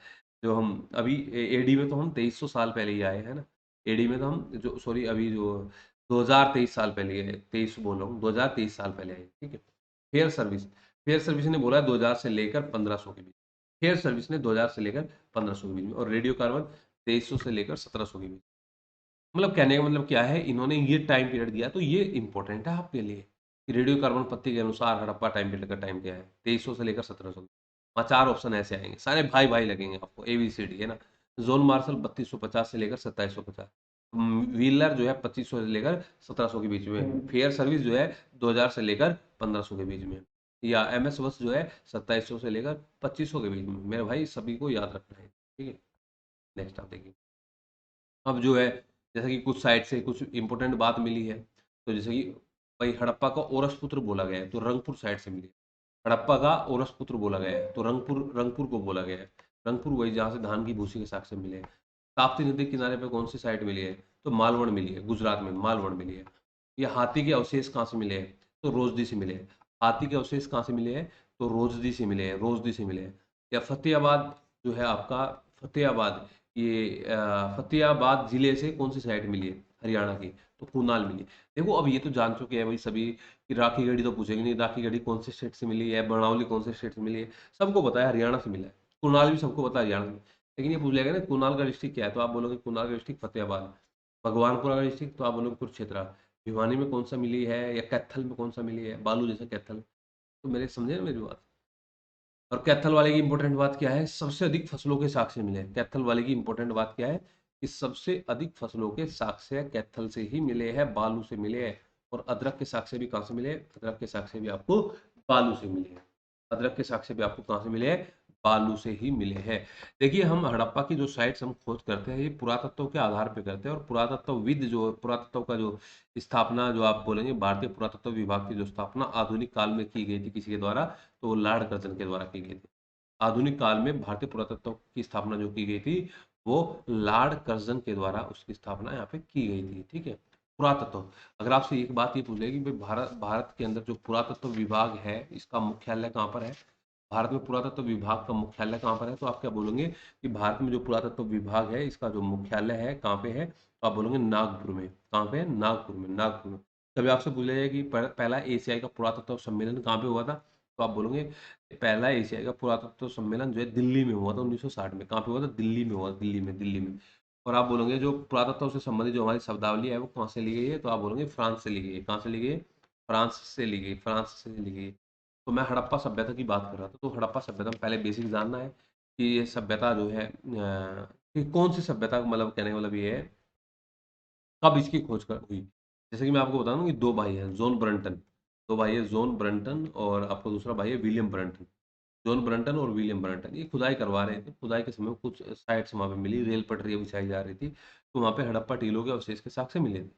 जो हम अभी एडी में तो हम 2300 साल पहले ही आए, है ना। एडी में तो हम जो, सॉरी, अभी जो 2023 साल पहले है, 23 बोल रहा हूँ, 2023 साल पहले आए, ठीक है। फेयर सर्विस, फेयर सर्विस ने बोला 2000 से लेकर 1500 के बीच। फेयर सर्विस ने 2000 से लेकर 1500 के बीच में, और रेडियो कार्बन 2300 से लेकर 1700 के बीच। मतलब कहने का मतलब क्या है, इन्होंने ये टाइम पीरियड दिया, तो ये इंपॉर्टेंट है आपके लिए कि रेडियो कार्बन पत्ती के अनुसार हड़प्पा टाइम पीरियड का टाइम क्या है, 2300 से लेकर 1700। वहाँ चार ऑप्शन ऐसे आएंगे, सारे भाई भाई लगेंगे आपको, ABCD, है ना। जोन मार्शल 3250 से लेकर 2750। व्हीलर जो है 2500 से लेकर 1700 के बीच में। फेयर सर्विस जो है 2000 से लेकर 1500 के बीच में। या MS बस जो है 2700 से लेकर 2500 के बीच में। मेरे भाई सभी को याद रखना है, ठीक है। नेक्स्ट आप देखिए। अब जो है, जैसे कि कुछ साइड से कुछ इंपॉर्टेंट बात मिली है, तो जैसे कि भाई हड़प्पा का ओरस पुत्र बोला गया है, तो रंगपुर साइड से मिली है। हड़प्पा का ओरस पुत्र बोला गया है, तो रंगपुर, रंगपुर को बोला गया है। रंगपुर वही जहाँ से धान की भूसी के साक्ष्य मिले हैं। ताप्ती नदी के किनारे पे कौन सी साइट मिली है? तो मालवण मिली है, गुजरात में मालवण मिली है। ये हाथी के अवशेष कहाँ से मिले हैं? तो रोजदी से मिले हैं। हाथी के अवशेष कहाँ से मिले हैं? तो रोजदी से मिले हैं, रोजदी से मिले हैं। या फतेहाबाद जो है आपका, फतेहाबाद, ये फतेहाबाद जिले से कौन सी साइड मिली है, हरियाणा की, तो कुनाल मिली। देखो अब ये तो जान चुके हैं भाई सभी कि राखी गढ़ी तो पूछेंगे नहीं, राखी गढ़ी कौन से स्टेट से मिली है, बरनौली कौन से स्टेट से मिली है, सबको पता है हरियाणा से मिला है। कुनाल भी सबको पता है हरियाणा से। लेकिन ये पूछ लेगा ना कुनाल का डिस्ट्रिक्ट क्या है, तो आप बोलोगे कुनाल का डिस्ट्रिक्ट फतेहाबाद। भगवानपुरा का डिस्ट्रिक्ट तो आप बोलोगे कुरुक्षेत्र। भिवानी में कौन सा मिली है, या कैथल में कौन सा मिली है, बालू जैसा कैथल। तो मेरे समझे ना मेरी बात। और कैथल वाले की इंपॉर्टेंट बात क्या है, सबसे अधिक फसलों के साक्ष्य मिले हैं। कैथल वाले की इंपॉर्टेंट बात क्या है कि सबसे अधिक फसलों के साक्ष्य कैथल से ही मिले हैं, बालू से मिले हैं। और अदरक के साक्ष्य भी कहाँ से मिले हैं, अदरक के साक्ष्य भी आपको बालू से मिले हैं। अदरक के साक्ष्य भी आपको कहाँ से मिले हैं, बालू से ही मिले हैं। देखिए हम हड़प्पा की जो साइट्स हम खोज करते हैं ये पुरातत्व के आधार पे करते हैं। और पुरातत्वविद जो पुरातत्व का जो स्थापना जो आप बोलेंगे, भारतीय पुरातत्व विभाग की जो स्थापना आधुनिक काल में की गई थी किसी के द्वारा, तो वो लॉर्ड कर्जन के द्वारा की गई थी। आधुनिक काल में भारतीय पुरातत्व की स्थापना जो की गई थी वो लॉर्ड कर्जन के द्वारा उसकी स्थापना यहाँ पे की गई थी। ठीक है। पुरातत्व, अगर आपसे एक बात ये पूछे कि भाई भारत भारत के अंदर जो पुरातत्व विभाग है इसका मुख्यालय कहाँ पर है, भारत में पुरातत्व विभाग का मुख्यालय कहाँ पर है, तो आप क्या बोलोगे कि भारत में जो पुरातत्व विभाग है इसका जो मुख्यालय है कहाँ पे है, तो आप बोलोगे नागपुर में। कहाँ पे है, नागपुर में, नागपुर में। कभी आपसे पूछा जाए कि पहला एशियाई का पुरातत्व सम्मेलन कहाँ पे हुआ था, तो आप बोलोगे पहला एशियाई का पुरातत्व सम्मेलन जो है दिल्ली में हुआ था 1960 में। कहाँ पे हुआ था, दिल्ली में हुआ था, दिल्ली में, दिल्ली में। और आप बोलोगे जो पुरातत्व से संबंधित जो हमारी शब्दावली है वो कहाँ से ली गई है, तो आप बोलोगे फ्रांस से ली गई है। कहाँ से ली गई है, फ्रांस से ली गई, फ्रांस से ली गई। तो मैं हड़प्पा सभ्यता की बात कर रहा था, तो हड़प्पा सभ्यता में पहले बेसिक जानना है कि ये सभ्यता जो है कि कौन सी सभ्यता, मतलब कहने का मतलब ये है कब इसकी खोज कर हुई। जैसे कि मैं आपको बता दूं कि दो भाई हैं, जॉन ब्रंटन। दो भाई है, जॉन ब्रंटन, और आपका दूसरा भाई है विलियम ब्रंटन। जॉन ब्रंटन और विलियम ब्रंटन ये खुदाई करवा रहे थे। खुदाई के समय कुछ साइट्स वहाँ पे मिली, रेल पटरियाँ बिछाई जा रही थी, तो वहाँ पे हड़प्पा टीलों के अवशेष के साक्ष्य मिले थे।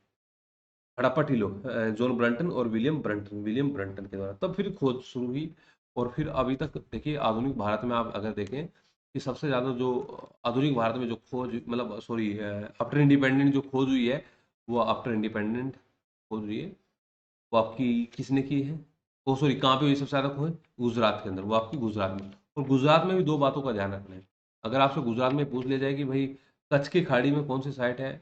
हड़प्पा टीलों, जॉन ब्रंटन और विलियम ब्रंटन के द्वारा तब फिर खोज शुरू हुई। और फिर अभी तक देखिए आधुनिक भारत में आप अगर देखें कि सबसे ज़्यादा जो आधुनिक भारत में जो खोज, मतलब सॉरी, आफ्टर इंडिपेंडेंट जो खोज हुई है, वो आफ्टर इंडिपेंडेंट खोज हुई है, वो आपकी किसने की है, ओ सॉरी, कहाँ पे हुई सबसे ज़्यादा खोज, गुजरात के अंदर, वो आपकी गुजरात में। और गुजरात में भी दो बातों का ध्यान रखना है। अगर आपसे गुजरात में पूछ लिया जाए कि भाई कच्छ की खाड़ी में कौन सी साइट है,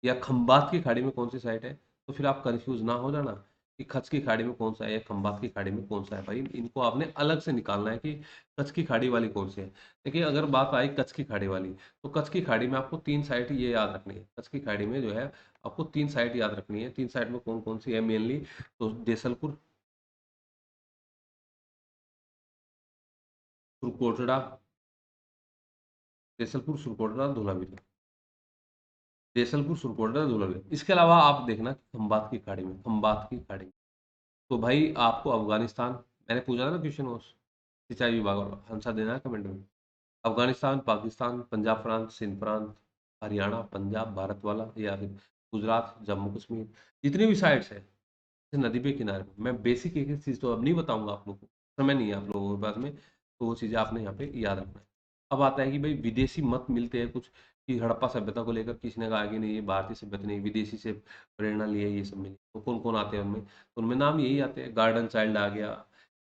या खंबात की खाड़ी में कौन सी साइट है, तो फिर आप कंफ्यूज ना हो जाना कि कच्छ की खाड़ी में कौन सा है या खंबात की खाड़ी में कौन सा है। भाई इनको आपने अलग से निकालना है कि कच्छ की खाड़ी वाली कौन सी है। देखिए अगर बात आई कच्छ की खाड़ी वाली, तो कच्छ की खाड़ी में आपको तीन साइट ये याद रखनी है। कच्छ की खाड़ी में जो है आपको तीन साइट याद रखनी है। तीन साइट में कौन कौन सी है मेनली, तो देसलपुर, सुरकोटड़ा, देसलपुर, सुरकोटड़ा, धोलावीरा। देसलपुर, सुरकोटड़ा, धोलावीरा। इसके अलावा आप देखना खंबात की खाड़ी में, खंबात की खाड़ी में। तो भाई आपको अफगानिस्तान, मैंने पूछा था ना क्वेश्चन वो सिंचाई विभाग वाला, आंसर देना है कमेंट में। अफगानिस्तान, पाकिस्तान, पंजाब प्रांत, सिंध प्रांत, हरियाणा, पंजाब, भारत वाला, या फिर गुजरात, जम्मू कश्मीर, जितनी भी साइट्स है जैसे नदी के किनारे पे। मैं बेसिक एक एक चीज़ तो अब नहीं बताऊंगा आप लोगों को, समय नहीं है आप लोगों के पास में, तो वो चीज़ें आपने यहाँ पे याद रखना है। अब आता है कि भाई विदेशी मत मिलते हैं कुछ, कि हड़प्पा सभ्यता को लेकर किसी ने कहा कि नहीं ये भारतीय सभ्यता नहीं, विदेशी से प्रेरणा लिए ये सब मिली। तो कौन कौन आते हैं उनमें, तो उनमें नाम यही आते हैं, गार्डन चाइल्ड आ गया,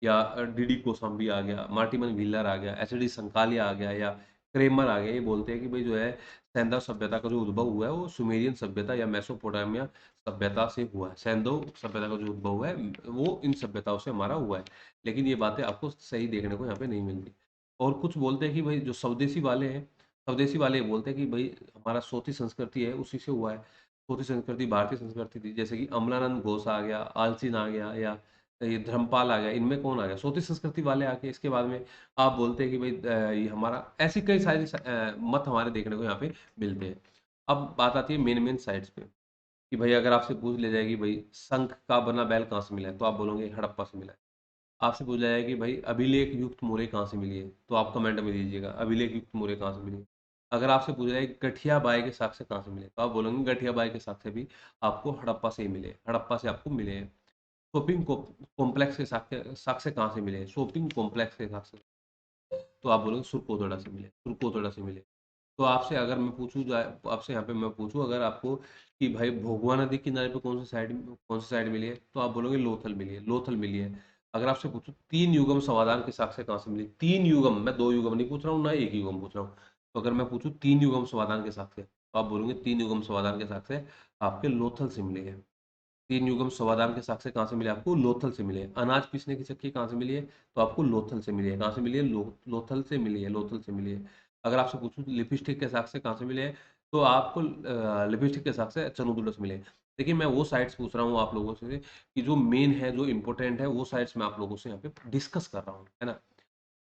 या डीडी कोसाम्बी आ गया, मार्टिमन व्हीलर आ गया, एच डी संकालिया आ गया, या क्रेमर आ गया। ये बोलते हैं कि भाई जो है सैंधव सभ्यता का जो उद्भव हुआ है वो सुमेरियन सभ्यता या मेसोपोटामिया सभ्यता से हुआ है। सैंधव सभ्यता का जो उद्भव हुआ है वो इन सभ्यताओं से हमारा हुआ है। लेकिन ये बातें आपको सही देखने को यहाँ पे नहीं मिलती। और कुछ बोलते हैं कि भाई जो स्वदेशी वाले हैं, स्वदेशी वाले ये बोलते हैं कि भाई हमारा सोती संस्कृति है उसी से हुआ है। सोती संस्कृति भारतीय संस्कृति थी, जैसे कि अमलानंद घोष आ गया, आलचिन आ गया, या ये धर्मपाल आ गया, इनमें कौन आ गया, सोती संस्कृति वाले आके इसके बाद में आप बोलते हैं कि भाई ये हमारा, ऐसी कई सारी मत हमारे देखने को यहाँ पे मिलते हैं। अब बात आती है मेन मेन साइट्स पे, कि भाई अगर आपसे पूछ लिया जाए कि भाई शंख का बना बैल कहाँ से मिला है, तो आप बोलोगे हड़प्पा से मिला है। आपसे पूछा जाए कि भाई अभिलेख युक्त मुहरें कहाँ से मिली है, तो आप कमेंट में दीजिएगा अभिलेख युक्त मुहरें कहाँ से मिली है। अगर आपसे पूछा जाए कि गठिया बाई के साक्ष्य कहाँ से मिले, तो आप बोलेंगे गठिया बाई के साक्ष्य भी आपको हड़प्पा से ही मिले, हड़प्पा से आपको मिले हैं। शॉपिंग कॉम्प्लेक्स के साक्ष्य साक्ष्य कहाँ से मिले, शॉपिंग कॉम्प्लेक्स के साक्ष्य, तो आप बोलोगे सुरकोतड़ा से मिले, सुरकोतड़ा से मिले। तो आपसे अगर मैं पूछूँ जाए, आपसे यहाँ पे मैं पूछूँ अगर आपको कि भाई भोगवा नदी किनारे पे कौन सी साइड मिली है, तो आप बोलोगे लोथल मिली है, लोथल मिली है। अगर आपसे पूछूं तीन युगम समाधान के साक्ष्य कहाँ से मिले, तीन युगम, मैं दो युगम नहीं पूछ रहा हूँ ना एक युगम पूछ रहा हूँ। तो अगर मैं पूछूं तीन युगम समाधान के साक्ष्य, तो आप बोलोगे तीन युगम समाधान के साक्ष्य आपके लोथल से मिले हैं। तीन युगम समाधान के साक्ष्य कहाँ से मिले आपको, लोथल से मिले। अनाज पीसने की चक्की कहाँ से मिली है, तो आपको लोथल से मिली है। कहाँ से मिली है, लोथल से मिली है, लोथल से मिली है। अगर आपसे पूछूं लिपस्टिक के साक्ष्य कहाँ से मिले हैं, तो आपको लिपस्टिक के साक्ष्य चनुदुलो से मिले हैं। देखिए मैं वो साइट्स पूछ रहा हूँ आप लोगों से कि जो मेन है, जो इंपॉर्टेंट है, वो साइट्स मैं आप लोगों से यहाँ पे डिस्कस कर रहा हूँ, है ना।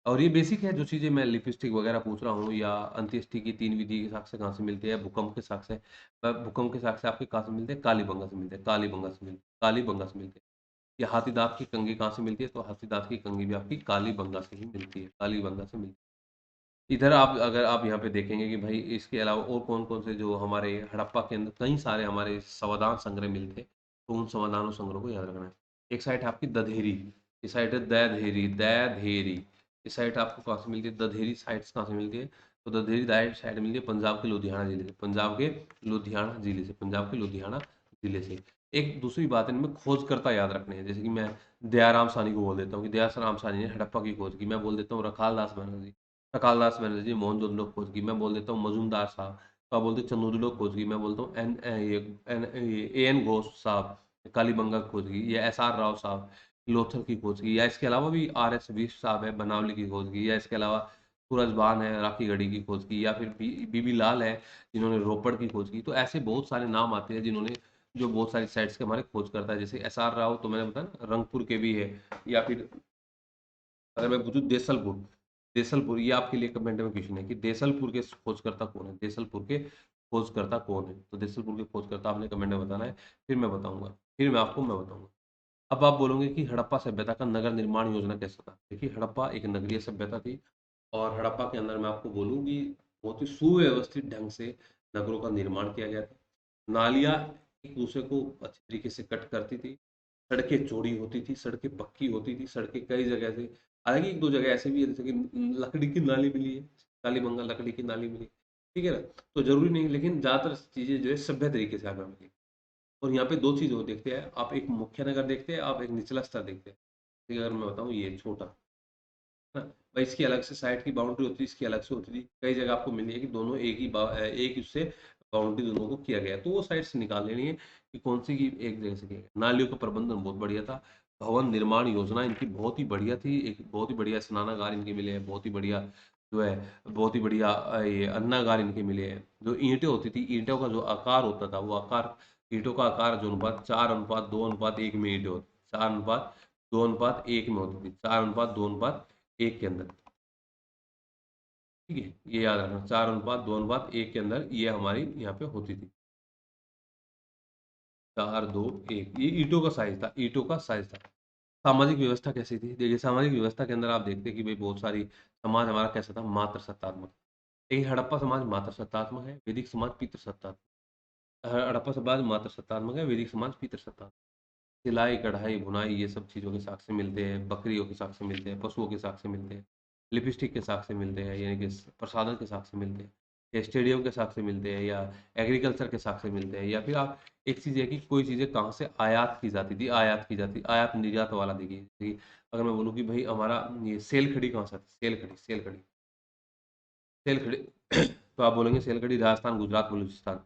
और ये बेसिक है, जो चीज़ें मैं लिपस्टिक वगैरह पूछ रहा हूँ, या अंत्येष्टि की तीन विधि के साक्ष्य कहाँ से मिलते हैं, भूकंप के साक्ष्य, भूकंप के साक्ष्य आपके कहाँ से मिलते हैं, कालीबंगा से मिलते हैं, कालीबंगा से मिलते हैं, कालीबंगा से मिलते हैं। या हाथी दांत की कंघी कहाँ से मिलती है, तो हाथी दांत की कंघी भी आपकी कालीबंगा से ही मिलती है, कालीबंगा से मिलती है। इधर आप अगर आप यहाँ पे देखेंगे कि भाई इसके अलावा और कौन कौन से, जो हमारे हड़प्पा के अंदर कई सारे हमारे समाधान संग्रह मिलते हैं, तो उन समाधानों संग्रह को याद रखना है। एक साइड है आपकी दधेरी, इस साइड है दैधेरी, दैधेरी। इस साइड आपको कहाँ से मिलती है, दधेरी साइड्स कहाँ से मिलती है, तो दधेरी दाइट साइड मिलती है पंजाब के लुधियाना जिले से, पंजाब के लुधियाना जिले से, पंजाब के लुधियाना जिले से। एक दूसरी बात इनमें खोजकर्ता याद रखने हैं, जैसे कि मैं दयाराम साहनी को बोल देता हूँ कि दयाराम साहनी ने हड़प्पा की खोज की, मैं बोल देता हूँ रखाल दास बनर्जी, अकालदास बनर्जी मोहनजोदड़ो खोज की, मैं बोल देता हूँ मजूमदार साहब, तो आप बोलते हैं चंदुदुलो खोज की, मैं बोलता हूँ ए एन घोष साहब कालीबंगा खोज की, या एस आर राव साहब लोथल की खोज की, या इसके अलावा भी आर एस विश साहब है बनावली की खोज की, या इसके अलावा सूरजबान है राखी गढ़ी की खोज की, या फिर बीबी लाल है जिन्होंने रोपड़ की खोज की। तो ऐसे बहुत सारे नाम आते हैं जिन्होंने, जो बहुत सारी साइट्स के हमारे खोज करता है। जैसे एस आर राव तो मैंने बताया ना रंगपुर के भी है, या फिर अगर मैं पूछूं देसलपुर, देसलपुर ये आपके लिए कमेंट में क्वेश्चन है कि देसलपुर के खोजकर्ता कौन है, देसलपुर के खोजकर्ता कौन है, तो देसलपुर के खोजकर्ता आपने कमेंट में बताना है, फिर मैं बताऊंगा, फिर मैं बताऊंगा। अब आप बोलोगे कि हड़प्पा सभ्यता का नगर निर्माण योजना कैसा था। देखिए हड़प्पा एक नगरीय सभ्यता थी, और हड़प्पा के अंदर मैं आपको बोलूँ कि बहुत ही सुव्यवस्थित ढंग से नगरों का निर्माण किया गया था। नालियाँ एक दूसरे को अच्छी तरीके से कट करती थी, सड़कें चौड़ी होती थी, सड़कें पक्की होती थी, सड़कें कई जगह से, हालांकि एक दो जगह ऐसे भी है जैसे कि लकड़ी की नाली मिली है, कालीबंगा लकड़ी की नाली मिली, ठीक है ना। तो जरूरी नहीं, लेकिन ज्यादातर चीजें जो है सभ्य तरीके से हमें मिली। और यहाँ पे दो चीज हो देखते हैं आप, एक मुख्य नगर देखते हैं, आप एक निचला स्तर देखते हैं। ठीक है, अगर मैं बताऊँ ये छोटा, हाँ, भाई इसकी अलग से साइड की बाउंड्री होती थी, इसकी अलग से होती थी, कई जगह आपको मिली है कि दोनों एक उससे बाउंड्री दोनों को किया गया है, तो वो साइड से निकाल लेनी है कि कौन सी की एक जगह से किया गया। नालियों का प्रबंधन बहुत बढ़िया था, भवन निर्माण योजना इनकी बहुत ही बढ़िया थी, एक बहुत ही बढ़िया स्नानागार इनके मिले हैं, बहुत ही बढ़िया जो है, बहुत ही बढ़िया ये अन्नागार इनके मिले हैं। जो ईंटें होती थी, ईंटों का जो आकार होता था, वो आकार, ईंटों का आकार जो अनुपात 4:2:1 में ईंटें होती, 4:2:1 में होती थी, 4:2:1 एक के अंदर, ठीक है, ये याद रखना, 4:2:1 के अंदर ये हमारी यहाँ पे होती थी, 4:2:1, ये ईंटों का साइज था, ईंटों का साइज था। सामाजिक व्यवस्था कैसी थी, देखिए सामाजिक व्यवस्था के अंदर आप देखते हैं कि भाई बहुत सारी, समाज हमारा कैसा था, मातृ सत्तात्मक। एक हड़प्पा समाज मातृ सत्तात्मक है, वैदिक समाज पितृ सत्तात्मक। हड़प्पा समाज मातृ सत्तात्मक है, वैदिक समाज पितृ सत्तात्मक। सिलाई, कढ़ाई, बुनाई, ये सब चीज़ों के साक्ष्य मिलते हैं, बकरियों के साक्ष्य मिलते हैं, पशुओं के साक्ष्य मिलते हैं, लिपस्टिक के साक्ष्य मिलते हैं, यानी कि प्रसाधन के साक्ष्य मिलते हैं, या स्टेडियम के साक्ष्य मिलते हैं, या एग्रीकल्चर के साक्ष्य मिलते हैं, या फिर आप, एक चीज़ है कि कोई चीज़ें कहाँ से आयात की जाती थी, आयात की जाती, आयात निर्यात वाला देखिए, जैसे कि अगर मैं बोलूँ कि भाई हमारा ये सेल खड़ी कहाँ से आती, सेल खड़ी, सेल खड़ी, सेल खड़ी तो आप बोलेंगे सेल खड़ी राजस्थान, गुजरात, बलूचिस्तान,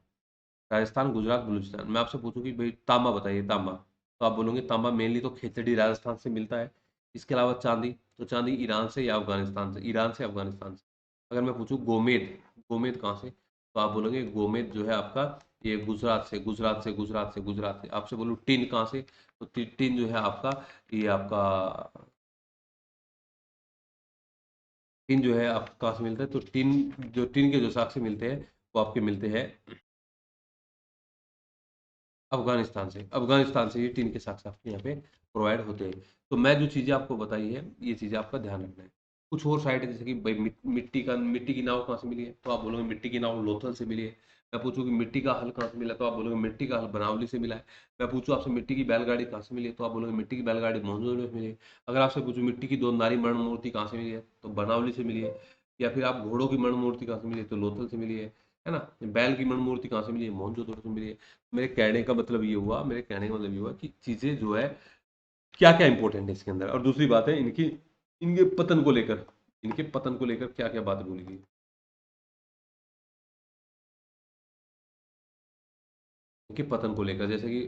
राजस्थान, गुजरात, बलूचिस्तान। मैं आपसे पूछूं कि भाई तांबा बताइए, तांबा, तो आप बोलोगे तांबा मेनली तो खेतड़ी राजस्थान से मिलता है। इसके अलावा चांदी, तो चांदी ईरान से या अफगानिस्तान से, ईरान से अफगानिस्तान से। अगर मैं पूछूं गोमेद, गोमेद कहाँ से, तो आप बोलोगे गोमेद जो है आपका ये गुजरात से, गुजरात से, गुजरात से, गुजरात से। आपसे बोलूँ टिन कहाँ से, तो टिन जो है आपका, ये आपका टिन जो है आपका कहाँ से मिलता है, तो टिन, जो टिन के जो साक्ष्य मिलते हैं, वो आपके मिलते हैं अफ़गानिस्तान से, अफ़गानिस्तान से ये टीन के साथ आपके यहाँ पे प्रोवाइड होते हैं। तो मैं जो चीज़ें आपको बताई है, ये चीज़ें आपका ध्यान रखना है। कुछ और साइट है जैसे कि भाई मिट्टी की नाव कहाँ से मिली है, तो आप बोलोगे मिट्टी की नाव लोथल से मिली है। मैं पूछूँ कि मिट्टी का हल कहाँ से मिला, तो आप बोलोगे मिट्टी का हल बनावली से मिला है। मैं पूछूँ आपसे मिट्टी की बैलगाड़ी कहाँ से मिली है, तो आप बोलोगे मिट्टी की बैलगाड़ी मोहनजोदड़ो से मिली है। अगर आपसे पूछूँ मिट्टी की दो नारी मरण मूर्ति कहाँ से मिली है, तो बनावली से मिली है। या फिर आप घोड़ों की मरण मूर्ति कहाँ से मिली है, तो लोथल से मिली है ना। बैल की मरण मूर्ति कहाँ से मिली है, मोहनजोदड़ो से मिली है। मेरे कहने का मतलब ये हुआ, मेरे कहने का मतलब ये हुआ कि चीज़ें जो है क्या क्या इंपॉर्टेंट है इसके अंदर, और दूसरी बात है इनकी, इनके पतन को लेकर, इनके पतन को लेकर क्या क्या बात बोली गई। इनके पतन को लेकर जैसे कि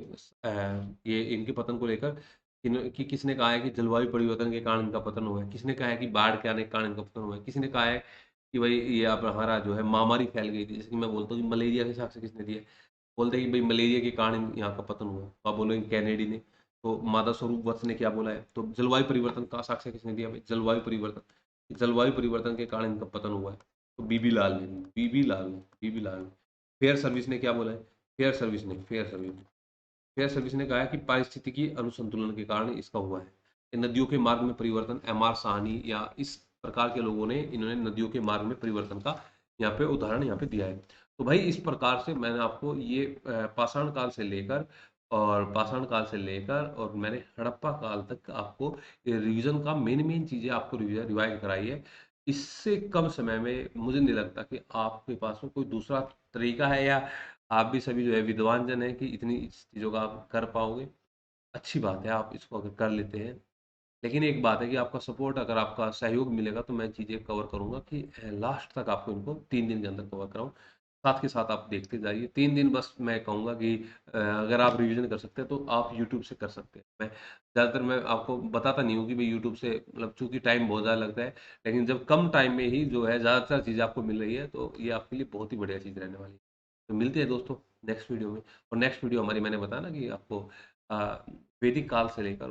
ये इनके पतन को लेकर कि किसने कहा है कि जलवायु परिवर्तन के कारण इनका पतन हुआ है, किसने कहा है कि बाढ़ के आने के कारण इनका पतन हुआ है, किसी ने कहा है कि भाई ये आप हमारा जो है महामारी फैल गई थी, जैसे कि मैं बोलता हूँ कि मलेरिया के साक्ष्य किसने दिए, बोलते हैं कि भाई मलेरिया के कारण यहाँ का पतन हुआ, तो आप बोलोगे कैनेडी ने। तो माता स्वरूप वत्स ने क्या बोला है, तो जलवायु परिवर्तन का साक्ष्य किसने दिया भाई, जलवायु परिवर्तन के कारण इनका पतन हुआ है, तो बीबी लाल ने। फेयर सर्विस ने क्या बोला है, फेयर सर्विस ने कहा है कि पारिस्थितिकी अनुसंतुलन के कारण इसका हुआ है। ये नदियों के मार्ग में परिवर्तन, एम आर साहनी या इस प्रकार के लोगों ने इन्होंने नदियों के मार्ग में परिवर्तन का यहाँ पे उदाहरण यहाँ पे दिया है। तो भाई इस प्रकार से मैंने आपको ये पाषाण काल से लेकर, और मैंने हड़प्पा काल तक आपको रिवीजन का मेन मेन चीजें आपको रिवाइज कराई है। इससे कम समय में मुझे नहीं लगता कि आपके पास में कोई दूसरा तरीका है, या आप भी सभी जो है विद्वान जन है कि इतनी इस चीज़ों का आप कर पाओगे। अच्छी बात है आप इसको अगर कर लेते हैं, लेकिन एक बात है कि आपका सपोर्ट, अगर आपका सहयोग मिलेगा तो मैं चीज़ें कवर करूँगा कि लास्ट तक आपको इनको 3 दिन के अंदर कवर कराऊँ। साथ के साथ आप देखते जाइए, 3 दिन बस मैं कहूँगा कि अगर आप रिवीजन कर सकते हैं तो आप यूट्यूब से कर सकते हैं। मैं ज़्यादातर मैं आपको बताता नहीं हूँ कि भाई यूट्यूब से, मतलब चूंकि टाइम बहुत ज़्यादा लगता है, लेकिन जब कम टाइम में ही जो है ज़्यादातर चीज़ आपको मिल रही है तो ये आपके लिए बहुत ही बढ़िया चीज़ रहने वाली है। तो मिलते हैं दोस्तों नेक्स्ट वीडियो में। और नेक्स्ट वीडियो हमारी, मैंने बताया ना कि आपको अ, वैदिक काल से लेकर,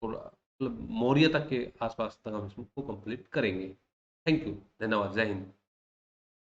और मतलब मौर्य तक के आसपास तक हम इसको कंप्लीट करेंगे। थैंक यू, धन्यवाद, जय हिंद।